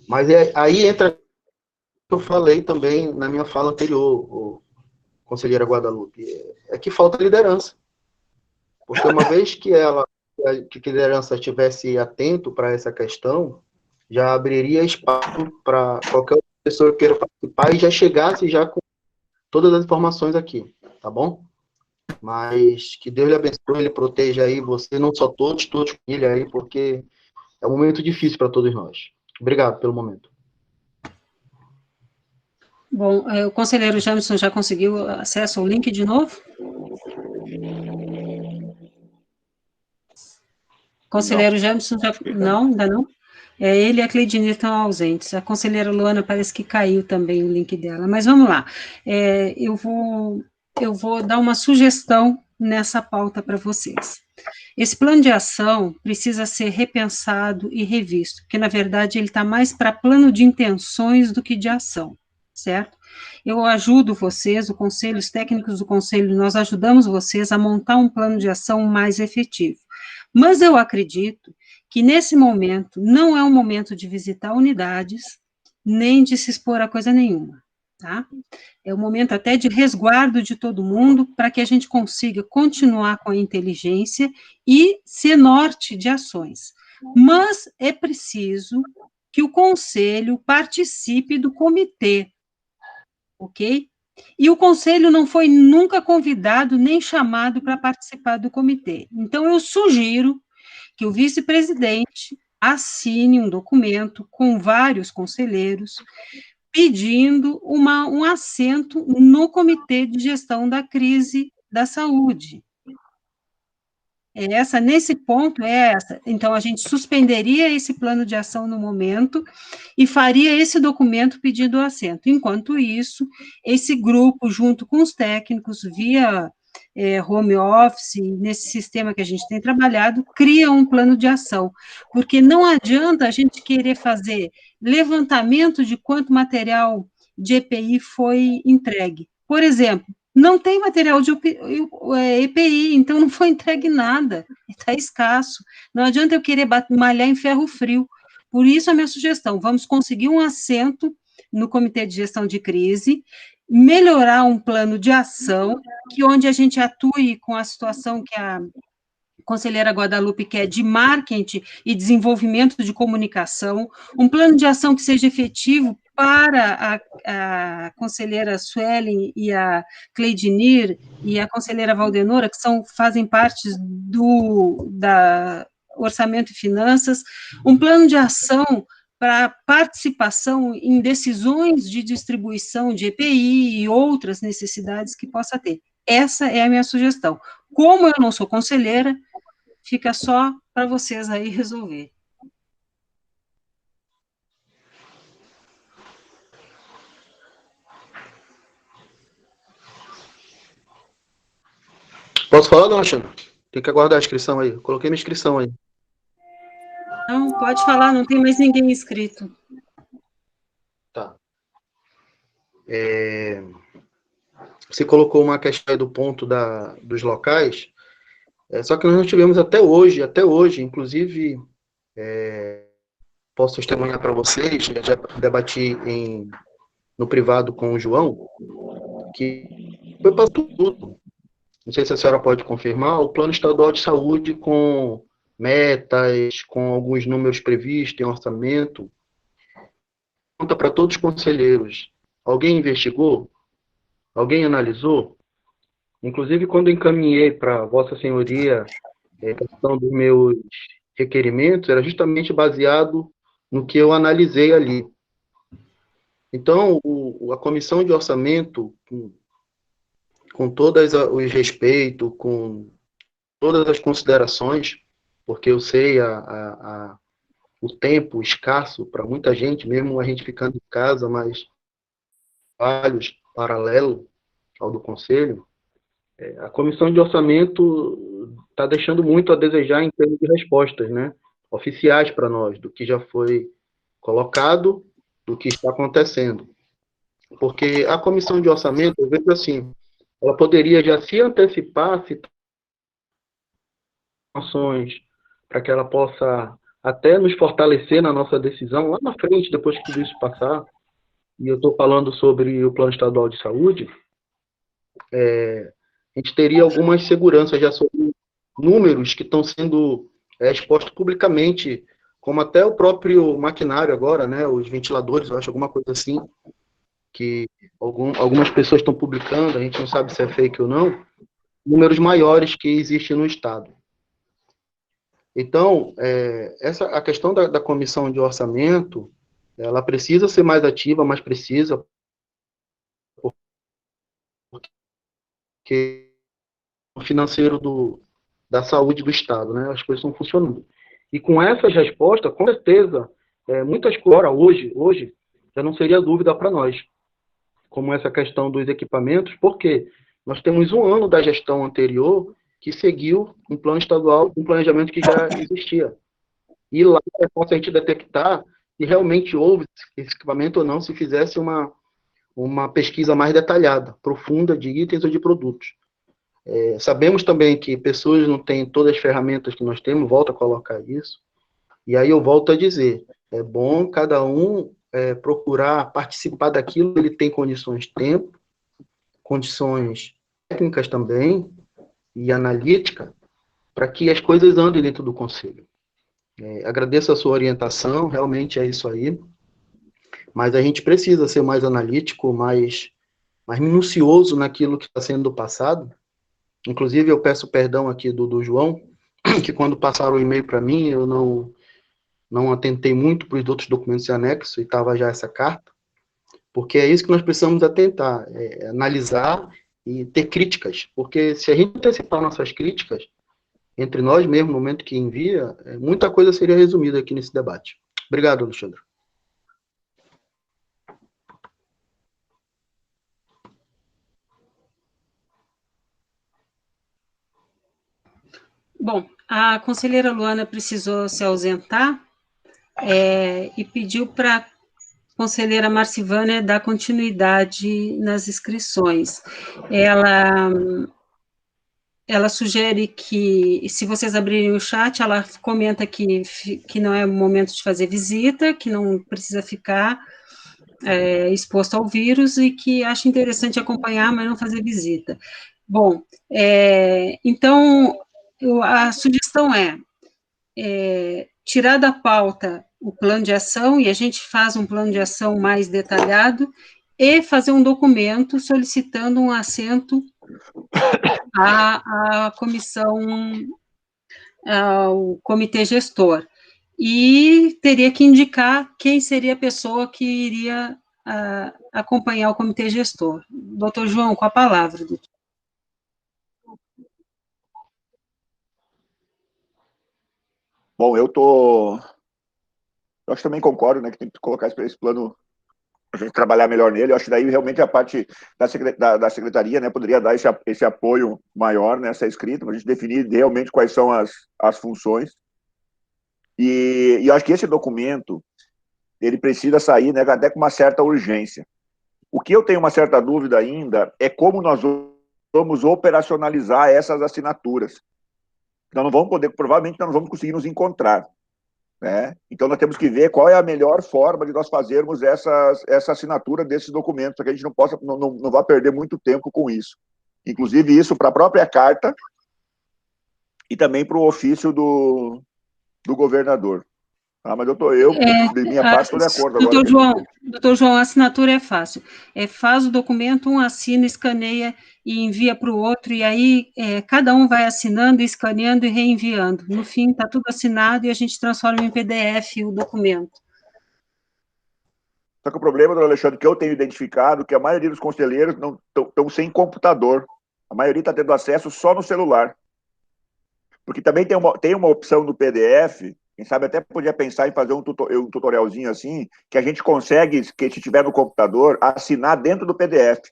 Mas aí entra o que eu falei também na minha fala anterior, conselheira Guadalupe, é que falta liderança. Porque uma vez que a liderança estivesse atento para essa questão, já abriria espaço para qualquer pessoa que queira participar e já chegasse já com todas as informações aqui, tá bom? Mas que Deus lhe abençoe, Ele proteja aí você, não só todos família aí, porque é um momento difícil para todos nós. Obrigado pelo momento. Bom, o conselheiro Jamison já conseguiu acesso ao link de novo? Conselheiro Jamison já... Não, ainda não? Ele e a Cleidinir estão ausentes. A conselheira Luana parece que caiu também o link dela. Mas vamos lá. Eu vou dar uma sugestão nessa pauta para vocês. Esse plano de ação precisa ser repensado e revisto, porque, na verdade, ele está mais para plano de intenções do que de ação, certo? Eu ajudo vocês, os técnicos do conselho, nós ajudamos vocês a montar um plano de ação mais efetivo. Mas eu acredito que, nesse momento, não é um momento de visitar unidades, nem de se expor a coisa nenhuma, tá? É um momento até de resguardo de todo mundo, para que a gente consiga continuar com a inteligência e ser norte de ações. Mas é preciso que o conselho participe do comitê, ok? E o conselho não foi nunca convidado nem chamado para participar do comitê. Então, eu sugiro que o vice-presidente assine um documento com vários conselheiros, pedindo um assento no Comitê de Gestão da Crise da Saúde. Nesse ponto é essa. Então, a gente suspenderia esse plano de ação no momento e faria esse documento pedindo assento. Enquanto isso, esse grupo, junto com os técnicos, via home office, nesse sistema que a gente tem trabalhado, cria um plano de ação, porque não adianta a gente querer fazer levantamento de quanto material de EPI foi entregue. Por exemplo, não tem material de EPI, então não foi entregue nada, está escasso. Não adianta eu querer malhar em ferro frio. Por isso, a minha sugestão, vamos conseguir um assento no Comitê de Gestão de Crise, melhorar um plano de ação, que onde a gente atue com a situação que a conselheira Guadalupe quer de marketing e desenvolvimento de comunicação, um plano de ação que seja efetivo para a conselheira Suelen e a Cleidinir e a conselheira Valdenora, que fazem parte da Orçamento e Finanças, um plano de ação para participação em decisões de distribuição de EPI e outras necessidades que possa ter. Essa é a minha sugestão. Como eu não sou conselheira, fica só para vocês aí resolver. Posso falar, não, Alexandre? Tem que aguardar a inscrição aí. Coloquei minha inscrição aí. Não, pode falar, não tem mais ninguém inscrito. Tá. Você colocou uma questão aí do ponto dos locais, só que nós não tivemos até hoje, inclusive, posso testemunhar para vocês, já debati no privado com o João, que foi para tudo. Não sei se a senhora pode confirmar, o Plano Estadual de Saúde com metas, com alguns números previstos em orçamento. Conta para todos os conselheiros. Alguém investigou? Alguém analisou? Inclusive, quando encaminhei para Vossa Senhoria a questão dos meus requerimentos, era justamente baseado no que eu analisei ali. Então, a comissão de orçamento, com todos os respeitos, com todas as considerações, porque eu sei o tempo escasso para muita gente, mesmo a gente ficando em casa, mas trabalhos paralelo ao do Conselho, a comissão de orçamento está deixando muito a desejar em termos de respostas, né, oficiais para nós, do que já foi colocado, do que está acontecendo. Porque a comissão de orçamento, eu vejo assim, ela poderia já se antecipar situações para que ela possa até nos fortalecer na nossa decisão lá na frente, depois que tudo isso passar. E eu estou falando sobre o Plano Estadual de Saúde, a gente teria algumas seguranças já sobre números que estão sendo expostos publicamente, como até o próprio maquinário agora, né, os ventiladores, eu acho, alguma coisa assim, que algumas pessoas estão publicando, a gente não sabe se é fake ou não, números maiores que existem no Estado. Então, a questão da comissão de orçamento, ela precisa ser mais ativa, mas precisa, porque o financeiro da saúde do Estado, né, as coisas estão funcionando. E com essas respostas, com certeza, muitas coisas, hoje, já não seria dúvida para nós, como essa questão dos equipamentos, porque nós temos um ano da gestão anterior que seguiu um plano estadual, um planejamento que já existia. E lá é fácil a gente detectar se realmente houve esse equipamento ou não, se fizesse uma pesquisa mais detalhada, profunda, de itens ou de produtos. Sabemos também que pessoas não têm todas as ferramentas que nós temos, volto a colocar isso, e aí eu volto a dizer, é bom cada um procurar participar daquilo que ele tem condições de tempo, condições técnicas também, e analítica, para que as coisas andem dentro do Conselho. Agradeço a sua orientação, realmente é isso aí, mas a gente precisa ser mais analítico, mais minucioso naquilo que está sendo passado. Inclusive, eu peço perdão aqui do João, que quando passaram o e-mail para mim, eu não atentei muito para os outros documentos e anexos, e estava já essa carta, porque é isso que nós precisamos atentar, analisar e ter críticas, porque se a gente antecipar nossas críticas, entre nós mesmo, no momento que envia, muita coisa seria resumida aqui nesse debate. Obrigado, Alexandre. Bom, a conselheira Luana precisou se ausentar e pediu para a conselheira Marcivânia dar continuidade nas inscrições. Ela sugere que, se vocês abrirem o chat, ela comenta que não é o momento de fazer visita, que não precisa ficar exposto ao vírus e que acha interessante acompanhar, mas não fazer visita. Bom, então, a sugestão é tirar da pauta o plano de ação, e a gente faz um plano de ação mais detalhado, e fazer um documento solicitando um assento à comissão, ao comitê gestor. E teria que indicar quem seria a pessoa que iria acompanhar o comitê gestor. Doutor João, com a palavra. Bom, eu acho que também concordo, né, que tem que colocar esse plano, a gente trabalhar melhor nele. Eu acho que daí realmente a parte da secretaria, né, poderia dar esse apoio maior nessa escrita, para a gente definir realmente quais são as funções. E eu acho que esse documento, ele precisa sair, né, até com uma certa urgência. O que eu tenho uma certa dúvida ainda é como nós vamos operacionalizar essas assinaturas. Nós não vamos poder, provavelmente nós não vamos conseguir nos encontrar, né? Então nós temos que ver qual é a melhor forma de nós fazermos essa assinatura desses documentos, para que a gente não vá perder muito tempo com isso. Inclusive isso para a própria carta e também para o ofício do governador. Mas de minha parte, estou de acordo agora. Doutor João, a assinatura é fácil. Faz o documento, um assina, escaneia e envia para o outro, e aí cada um vai assinando, escaneando e reenviando. No fim, está tudo assinado e a gente transforma em PDF o documento. Só que o problema, doutor Alexandre, que eu tenho identificado, que a maioria dos conselheiros não estão sem computador. A maioria está tendo acesso só no celular. Porque também tem uma opção no PDF, quem sabe até podia pensar em fazer um tutorialzinho assim, que a gente consegue, que se tiver no computador, assinar dentro do PDF.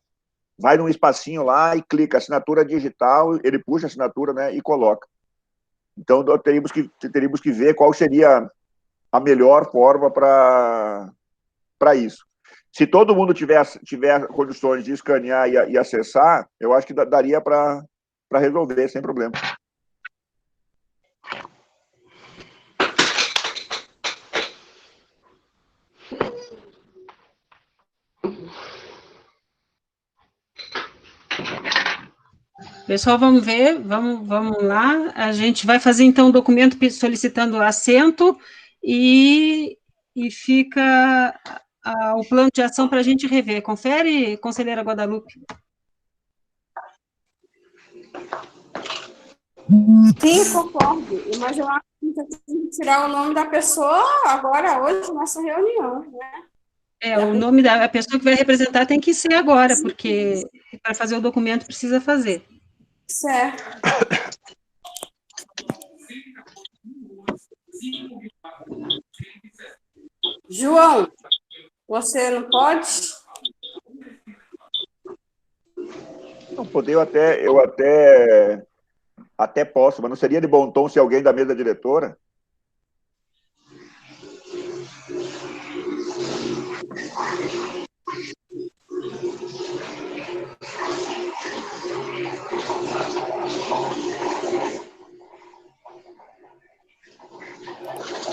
Vai num espacinho lá e clica, assinatura digital, ele puxa a assinatura, né, e coloca. Então, teríamos que ver qual seria a melhor forma para isso. Se todo mundo tiver condições de escanear e acessar, eu acho que daria para resolver, sem problema. Pessoal, vamos ver, vamos lá. A gente vai fazer, então, um documento solicitando assento e fica o plano de ação para a gente rever. Confere, conselheira Guadalupe. Sim, concordo, mas eu acho que tem que tirar o nome da pessoa agora, hoje, nessa reunião, né? O nome da pessoa que vai representar tem que ser agora, porque para fazer o documento precisa fazer. Certo. João, você não pode? Não poder, eu até posso, mas não seria de bom tom se alguém da mesa diretora?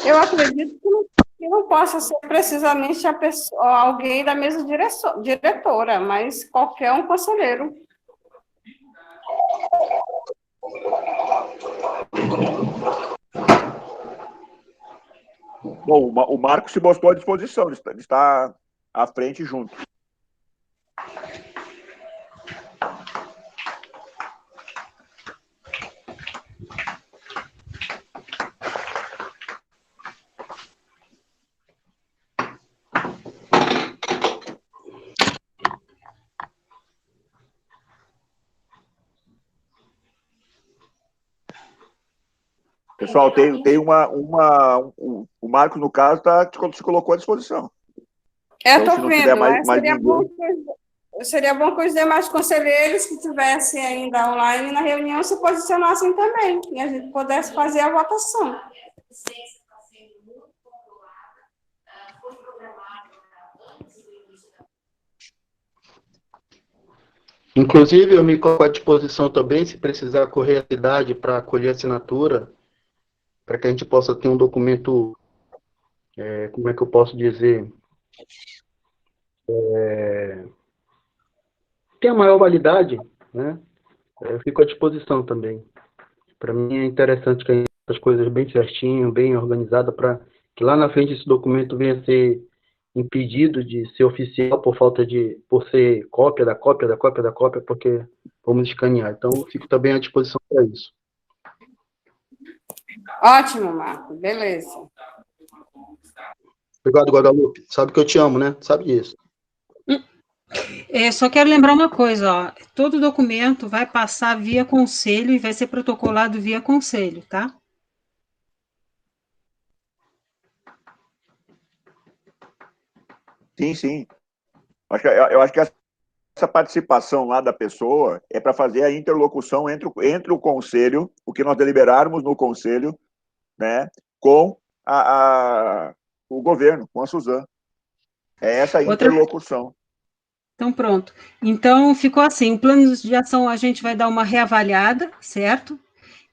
Eu acredito que não possa ser precisamente alguém da mesa diretora, mas qualquer um conselheiro. Bom, o Marco se mostrou à disposição, de estar à frente junto. Pessoal, o Marcos, no caso, se colocou à disposição. Eu estou vendo, seria bom que os demais conselheiros que estivessem ainda online na reunião se posicionassem também, e a gente pudesse fazer a votação. Inclusive, eu me coloco à disposição também, se precisar correr a cidade para colher assinatura, para que a gente possa ter um documento, como é que eu posso dizer, tem a maior validade, né? Eu fico à disposição também. Para mim é interessante que a gente faça as coisas bem certinho, bem organizada, para que lá na frente esse documento venha a ser impedido de ser oficial por ser cópia da cópia da cópia da cópia, porque vamos escanear. Então, eu fico também à disposição para isso. Ótimo, Marco. Beleza. Obrigado, Guadalupe. Sabe que eu te amo, né? Sabe disso. Só quero lembrar uma coisa, ó. Todo documento vai passar via conselho e vai ser protocolado via conselho, tá? Sim, sim. Eu acho que essa participação lá da pessoa é para fazer a interlocução entre o conselho, o que nós deliberarmos no conselho, né, com o governo, com a Suzane. É essa interlocução. Então, pronto. Então, ficou assim, o plano de ação a gente vai dar uma reavaliada, certo?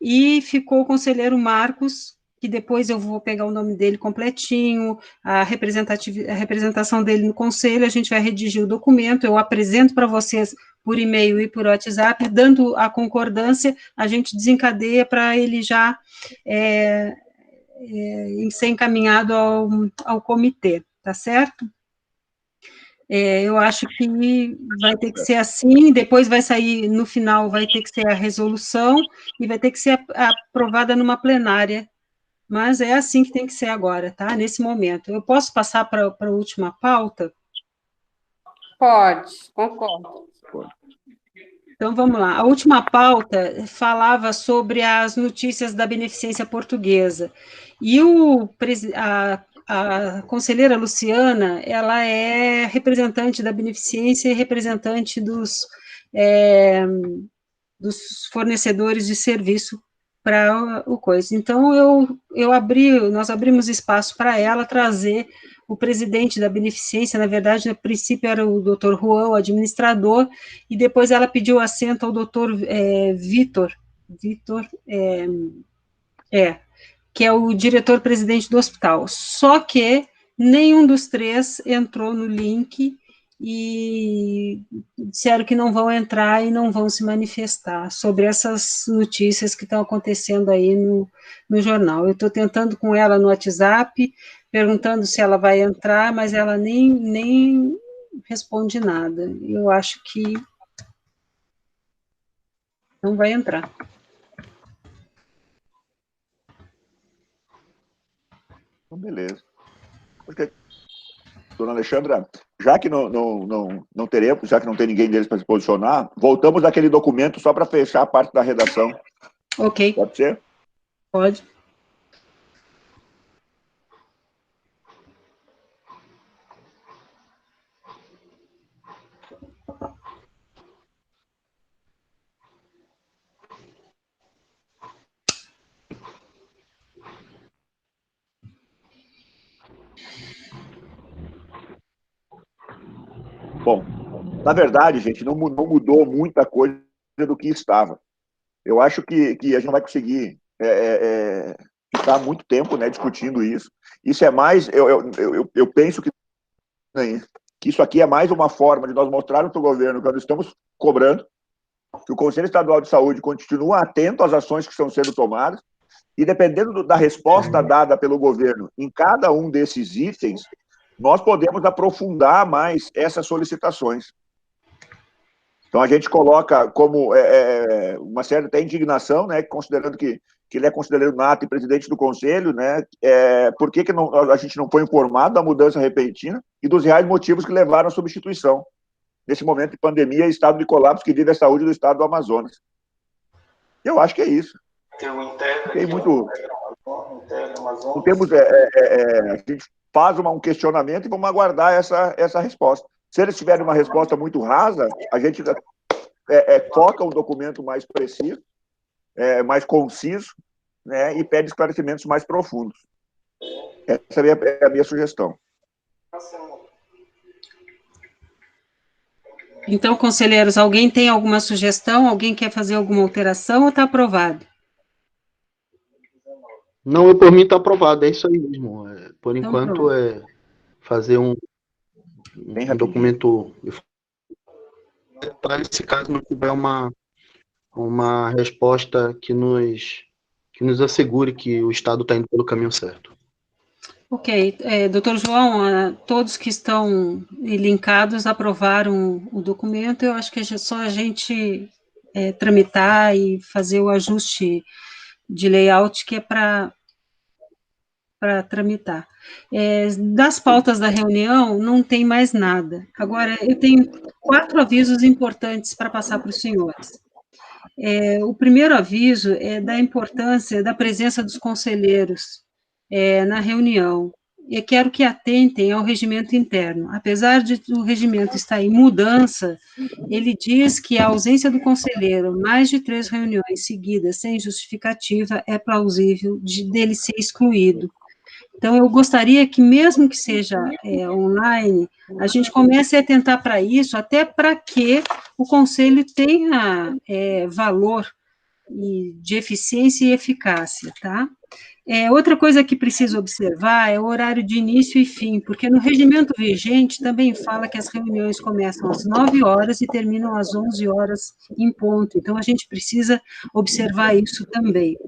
E ficou o conselheiro Marcos, que depois eu vou pegar o nome dele completinho, a representação dele no conselho, a gente vai redigir o documento, eu apresento para vocês por e-mail e por WhatsApp, dando a concordância, a gente desencadeia para ele já ser encaminhado ao comitê, tá certo? Eu acho que vai ter que ser assim, depois vai sair, no final, vai ter que ser a resolução e vai ter que ser aprovada numa plenária, mas é assim que tem que ser agora, tá? Nesse momento. Eu posso passar para a última pauta? Pode, concordo. Então, vamos lá. A última pauta falava sobre as notícias da beneficência portuguesa, e a conselheira Luciana, ela é representante da beneficência e representante dos fornecedores de serviço para o coisa. Então, nós abrimos espaço para ela trazer o presidente da beneficência, na verdade, no princípio era o doutor Juan, o administrador, e depois ela pediu assento ao doutor Vitor, que é o diretor-presidente do hospital. Só que nenhum dos três entrou no link e disseram que não vão entrar e não vão se manifestar sobre essas notícias que estão acontecendo aí no jornal. Eu estou tentando com ela no WhatsApp, perguntando se ela vai entrar, mas ela nem responde nada. Eu acho que não vai entrar. Então, beleza. Porque, dona Alexandra, já que não teremos, já que não tem ninguém deles para se posicionar, voltamos àquele documento só para fechar a parte da redação. Ok. Pode ser? Pode. Bom, na verdade, gente, não mudou muita coisa do que estava. Eu acho que a gente não vai conseguir ficar muito tempo, né, discutindo isso. Isso é mais, eu penso que isso aqui é mais uma forma de nós mostrarmos para o governo que nós estamos cobrando, que o Conselho Estadual de Saúde continua atento às ações que estão sendo tomadas, e dependendo da resposta dada pelo governo em cada um desses itens, nós podemos aprofundar mais essas solicitações. Então, a gente coloca como uma certa indignação, né, considerando que ele é conselheiro nato e presidente do conselho, né, por que a gente não foi informado da mudança repentina e dos reais motivos que levaram à substituição, nesse momento de pandemia e estado de colapso que vive a saúde do estado do Amazonas. Eu acho que é isso. Tem muito... Não temos... a gente faz um questionamento e vamos aguardar essa resposta. Se eles tiverem uma resposta muito rasa, a gente foca um documento mais preciso, mais conciso, né, e pede esclarecimentos mais profundos. Essa é a minha sugestão. Então, conselheiros, alguém tem alguma sugestão? Alguém quer fazer alguma alteração ou está aprovado? Não, por mim está aprovado, é isso aí mesmo. Por Então, enquanto, pronto. é fazer um documento para esse caso não tiver uma resposta que nos assegure que o Estado está indo pelo caminho certo. Ok. Doutor João, todos que estão linkados aprovaram o documento. Eu acho que é só a gente tramitar e fazer o ajuste de layout que é para tramitar. Das pautas da reunião, não tem mais nada. Agora, eu tenho 4 avisos importantes para passar para os senhores. O primeiro aviso é da importância da presença dos conselheiros na reunião. Eu quero que atentem ao regimento interno. Apesar de o regimento estar em mudança, ele diz que a ausência do conselheiro, mais de 3 reuniões seguidas sem justificativa, é plausível dele ser excluído. Então, eu gostaria que, mesmo que seja online, a gente comece a atentar para isso, até para que o Conselho tenha valor de eficiência e eficácia, tá? Outra coisa que preciso observar é o horário de início e fim, porque no regimento vigente também fala que as reuniões começam às 9 horas e terminam às 11 horas em ponto, então a gente precisa observar isso também.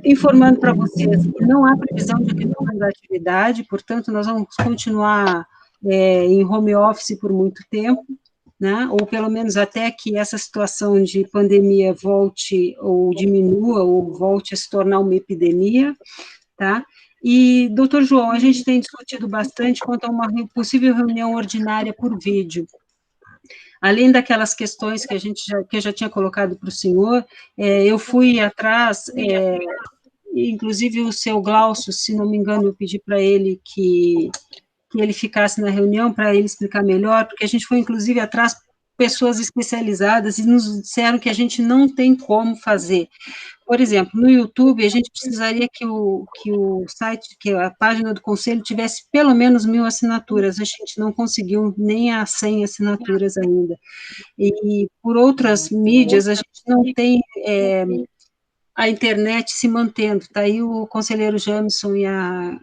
Informando para vocês que não há previsão de retorno da atividade, portanto, nós vamos continuar em home office por muito tempo, né? Ou pelo menos até que essa situação de pandemia volte ou diminua, ou volte a se tornar uma epidemia, tá? E, doutor João, a gente tem discutido bastante quanto a uma possível reunião ordinária por vídeo. Além daquelas questões que eu já tinha colocado para o senhor, eu fui atrás, inclusive o seu Glaucio, se não me engano, eu pedi para ele que ele ficasse na reunião para ele explicar melhor, porque a gente foi, inclusive, atrás de pessoas especializadas e nos disseram que a gente não tem como fazer. Por exemplo, no YouTube, a gente precisaria que o site, que a página do Conselho tivesse pelo menos 1.000 assinaturas, a gente não conseguiu nem as 100 assinaturas ainda. E por outras mídias, a gente não tem a internet se mantendo. Está aí o conselheiro Jamison e a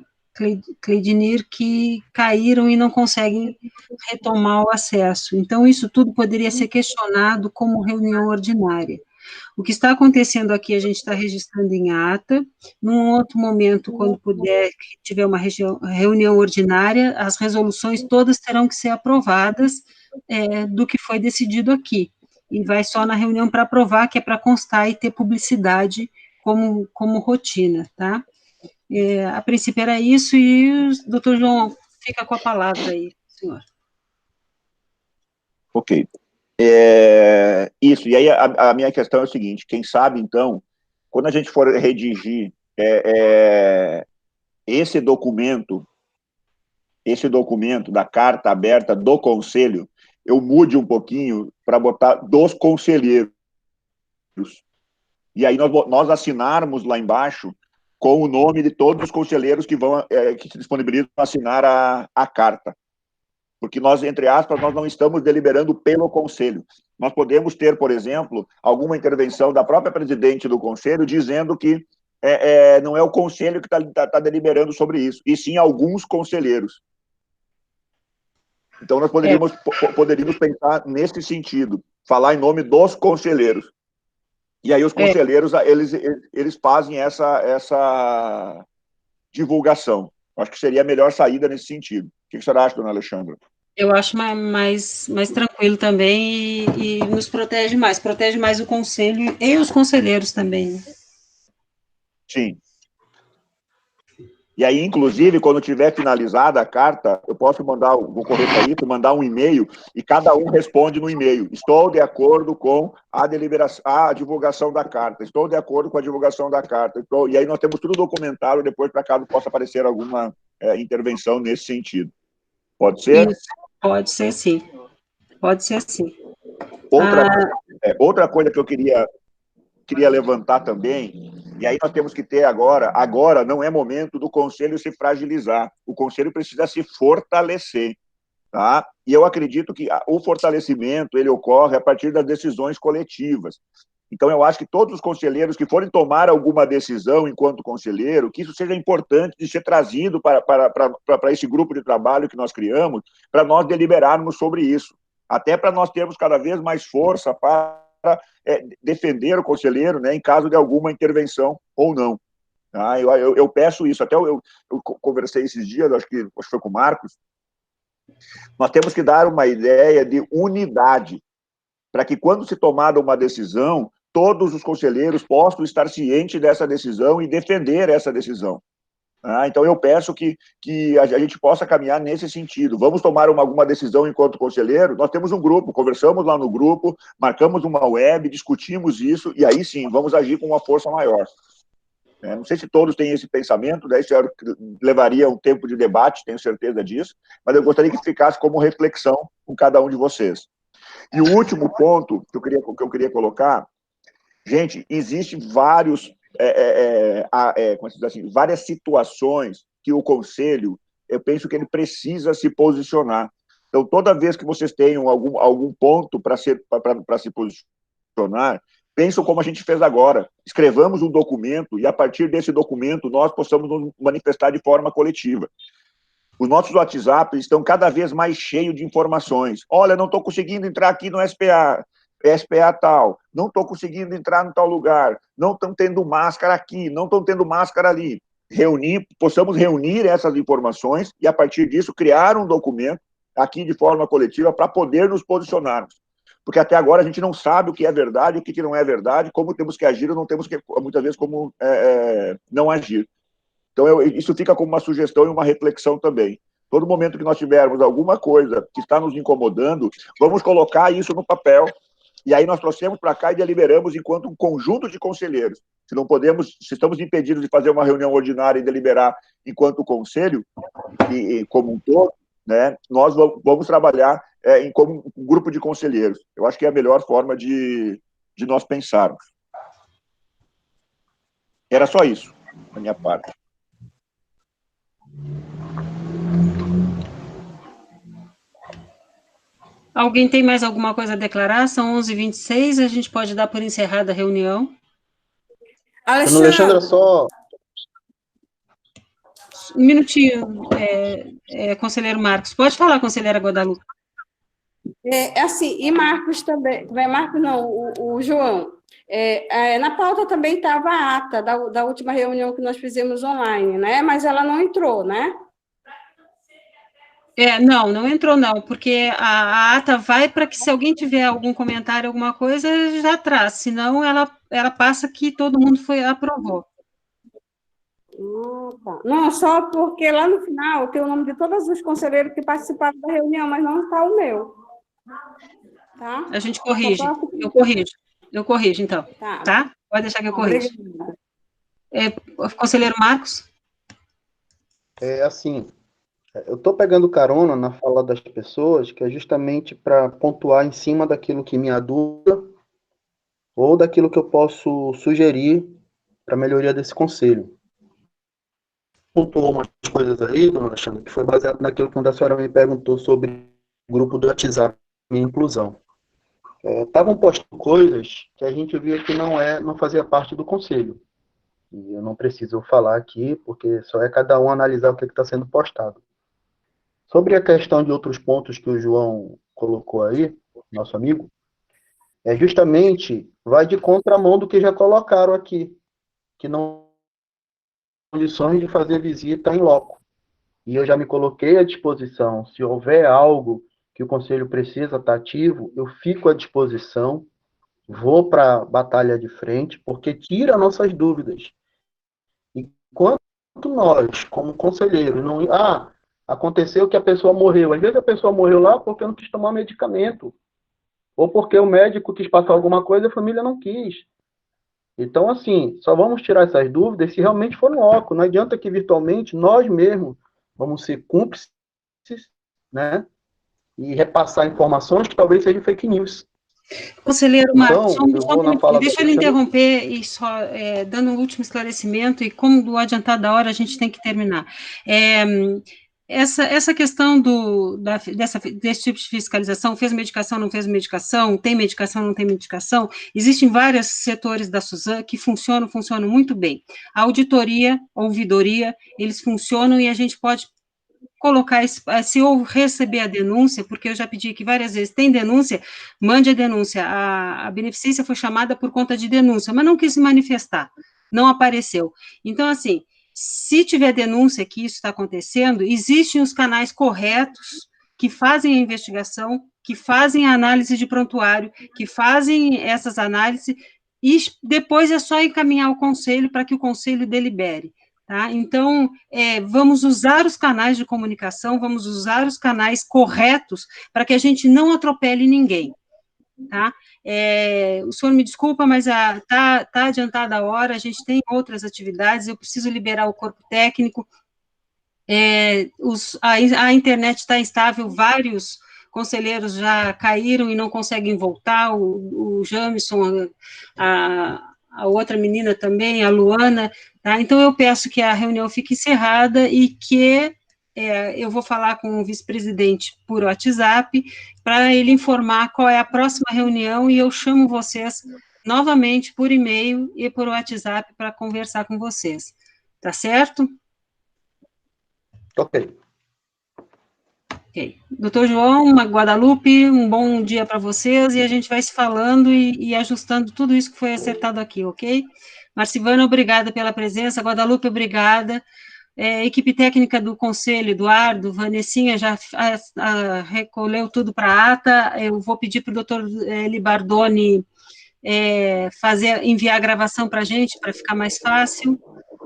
Cleidinir que caíram e não conseguem retomar o acesso. Então, isso tudo poderia ser questionado como reunião ordinária. O que está acontecendo aqui, a gente está registrando em ata. Num outro momento, quando puder, que tiver uma reunião ordinária, as resoluções todas terão que ser aprovadas do que foi decidido aqui. E vai só na reunião para aprovar, que é para constar e ter publicidade como rotina, tá? A princípio era isso, e o doutor João fica com a palavra aí, senhor. Ok. Isso, e aí a minha questão é o seguinte, quem sabe, então, quando a gente for redigir esse documento da carta aberta do Conselho, eu mude um pouquinho para botar dos conselheiros. E aí nós assinarmos lá embaixo com o nome de todos os conselheiros que se disponibilizam a assinar a carta. Porque nós, entre aspas, nós não estamos deliberando pelo Conselho. Nós podemos ter, por exemplo, alguma intervenção da própria presidente do Conselho dizendo que não é o Conselho que está deliberando sobre isso, e sim alguns conselheiros. Então, nós poderíamos pensar nesse sentido, falar em nome dos conselheiros. E aí os conselheiros, eles fazem essa divulgação. Acho que seria a melhor saída nesse sentido. O que você acha, dona Alexandra? Eu acho mais tranquilo também e nos protege mais o Conselho e os conselheiros também. Sim. E aí, inclusive, quando tiver finalizada a carta, eu posso vou correr para isso, mandar um e-mail, e cada um responde no e-mail. Estou de acordo com a divulgação da carta. Estou de acordo com a divulgação da carta. E aí nós temos tudo documentado depois, para caso possa aparecer alguma intervenção nesse sentido. Pode ser? Isso. Pode ser sim. Pode ser sim. Outra coisa que eu queria levantar também, e aí nós temos que ter agora não é momento do Conselho se fragilizar, o Conselho precisa se fortalecer, tá? E eu acredito que o fortalecimento, ele ocorre a partir das decisões coletivas. Então, eu acho que todos os conselheiros que forem tomar alguma decisão enquanto conselheiro, que isso seja importante de ser trazido para esse grupo de trabalho que nós criamos, para nós deliberarmos sobre isso, até para nós termos cada vez mais força para defender o conselheiro, né, em caso de alguma intervenção ou não. Tá? Eu peço isso, até eu conversei esses dias, acho que foi com o Marcos, nós temos que dar uma ideia de unidade, para que quando se tomada uma decisão, todos os conselheiros possam estar cientes dessa decisão e defender essa decisão. Então, eu peço que a gente possa caminhar nesse sentido. Vamos tomar alguma decisão enquanto conselheiro? Nós temos um grupo, conversamos lá no grupo, marcamos uma web, discutimos isso, e aí sim, vamos agir com uma força maior. Não sei se todos têm esse pensamento, né? Isso levaria um tempo de debate, tenho certeza disso, mas eu gostaria que ficasse como reflexão com cada um de vocês. E o último ponto que eu queria colocar, gente, existem vários, como se diz assim, várias situações que o Conselho, eu penso que ele precisa se posicionar. Então, toda vez que vocês tenham algum ponto para se posicionar, pensam como a gente fez agora. Escrevamos um documento e, a partir desse documento, nós possamos nos manifestar de forma coletiva. Os nossos WhatsApp estão cada vez mais cheios de informações. Olha, não estou conseguindo entrar aqui no SPA tal, não estou conseguindo entrar no tal lugar, não estão tendo máscara aqui, não estão tendo máscara ali. Possamos reunir essas informações e, a partir disso, criar um documento aqui de forma coletiva para poder nos posicionarmos. Porque até agora a gente não sabe o que é verdade, o que não é verdade, como temos que agir ou não temos que, muitas vezes, como não agir. Então, isso fica como uma sugestão e uma reflexão também. Todo momento que nós tivermos alguma coisa que está nos incomodando, vamos colocar isso no papel, e aí nós trouxemos para cá e deliberamos enquanto um conjunto de conselheiros. Se estamos impedidos de fazer uma reunião ordinária e deliberar enquanto conselho, e como um todo, né, nós vamos trabalhar como um grupo de conselheiros. Eu acho que é a melhor forma de nós pensarmos. Era só isso, da minha parte. Alguém tem mais alguma coisa a declarar? São 11h26, a gente pode dar por encerrada a reunião. Alexandre, só... Um minutinho, conselheiro Marcos. Pode falar, conselheira Guadalupe. Assim, e Marcos também, Marcos não, o João, na pauta também estava a ata da última reunião que nós fizemos online, né? Mas ela não entrou, né? Não entrou não, porque a ata vai para que se alguém tiver algum comentário, alguma coisa, já traz, senão ela passa que todo mundo aprovou. Tá. Não, só porque lá no final tem o nome de todos os conselheiros que participaram da reunião, mas não está o meu. Tá? A gente corrige, eu corrijo então, tá? Pode deixar que eu corrijo. Conselheiro Marcos? Assim, eu estou pegando carona na fala das pessoas, que é justamente para pontuar em cima daquilo que me adula ou daquilo que eu posso sugerir para a melhoria desse conselho. Pontuou umas coisas aí, dona Alexandre, que foi baseado naquilo que a senhora me perguntou sobre o grupo do WhatsApp e inclusão. Estavam postando coisas que a gente via que não fazia parte do conselho. E eu não preciso falar aqui, porque só é cada um analisar o que está sendo postado. Sobre a questão de outros pontos que o João colocou aí, nosso amigo, justamente vai de contramão do que já colocaram aqui, que não condições de fazer visita em loco. E eu já me coloquei à disposição. Se houver algo que o Conselho precisa estar ativo, eu fico à disposição, vou para a batalha de frente, porque tira nossas dúvidas. Enquanto nós, como conselheiros, não... aconteceu que a pessoa morreu. Às vezes a pessoa morreu lá porque não quis tomar medicamento, ou porque o médico quis passar alguma coisa e a família não quis. Então, assim, só vamos tirar essas dúvidas se realmente for no loco. Não adianta que virtualmente nós mesmos vamos ser cúmplices, né, e repassar informações que talvez sejam fake news. Conselheiro Marcos, deixa eu lhe Alexandre. interromper e só dando um último esclarecimento, e como do adiantado da hora, a gente tem que terminar. Essa questão desse tipo de fiscalização, fez medicação, não fez medicação, tem medicação, não tem medicação, existem vários setores da Suzan que funcionam muito bem. A auditoria, a ouvidoria, eles funcionam e a gente pode colocar, se eu receber a denúncia, porque eu já pedi que várias vezes, tem denúncia, mande a denúncia, a beneficência foi chamada por conta de denúncia, mas não quis se manifestar, não apareceu. Então, assim, se tiver denúncia que isso está acontecendo, existem os canais corretos que fazem a investigação, que fazem a análise de prontuário, que fazem essas análises, e depois é só encaminhar o conselho para que o conselho delibere. Tá? Então, vamos usar os canais de comunicação, vamos usar os canais corretos para que a gente não atropele ninguém. Tá? O senhor me desculpa, mas tá adiantada a hora, a gente tem outras atividades, eu preciso liberar o corpo técnico, a internet está instável, vários conselheiros já caíram e não conseguem voltar, o Jamison, a outra menina também, a Luana, tá? Então, eu peço que a reunião fique encerrada e que eu vou falar com o vice-presidente por WhatsApp para ele informar qual é a próxima reunião e eu chamo vocês novamente por e-mail e por WhatsApp para conversar com vocês. Tá certo? Ok. Ok. Doutor João, Guadalupe, um bom dia para vocês e a gente vai se falando e ajustando tudo isso que foi acertado aqui, ok? Marcivana, obrigada pela presença. Guadalupe, obrigada. Equipe técnica do Conselho, Eduardo, Vanessinha já recolheu tudo para a ata. Eu vou pedir para o doutor Libardoni enviar a gravação para a gente, para ficar mais fácil.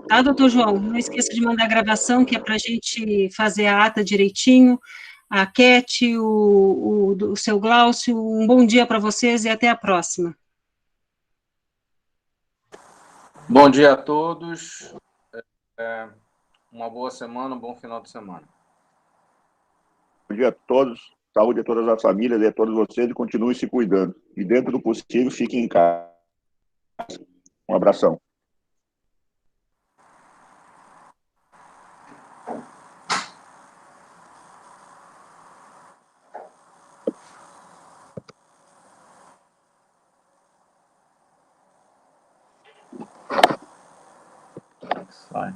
Tá, doutor João? Não esqueça de mandar a gravação, que é para a gente fazer a ata direitinho. A Cat, o seu Glaucio, um bom dia para vocês e até a próxima. Bom dia a todos. Uma boa semana, um bom final de semana. Bom dia a todos. Saúde a todas as famílias e a todos vocês e continuem se cuidando. E dentro do possível, fiquem em casa. Um abração. Fine.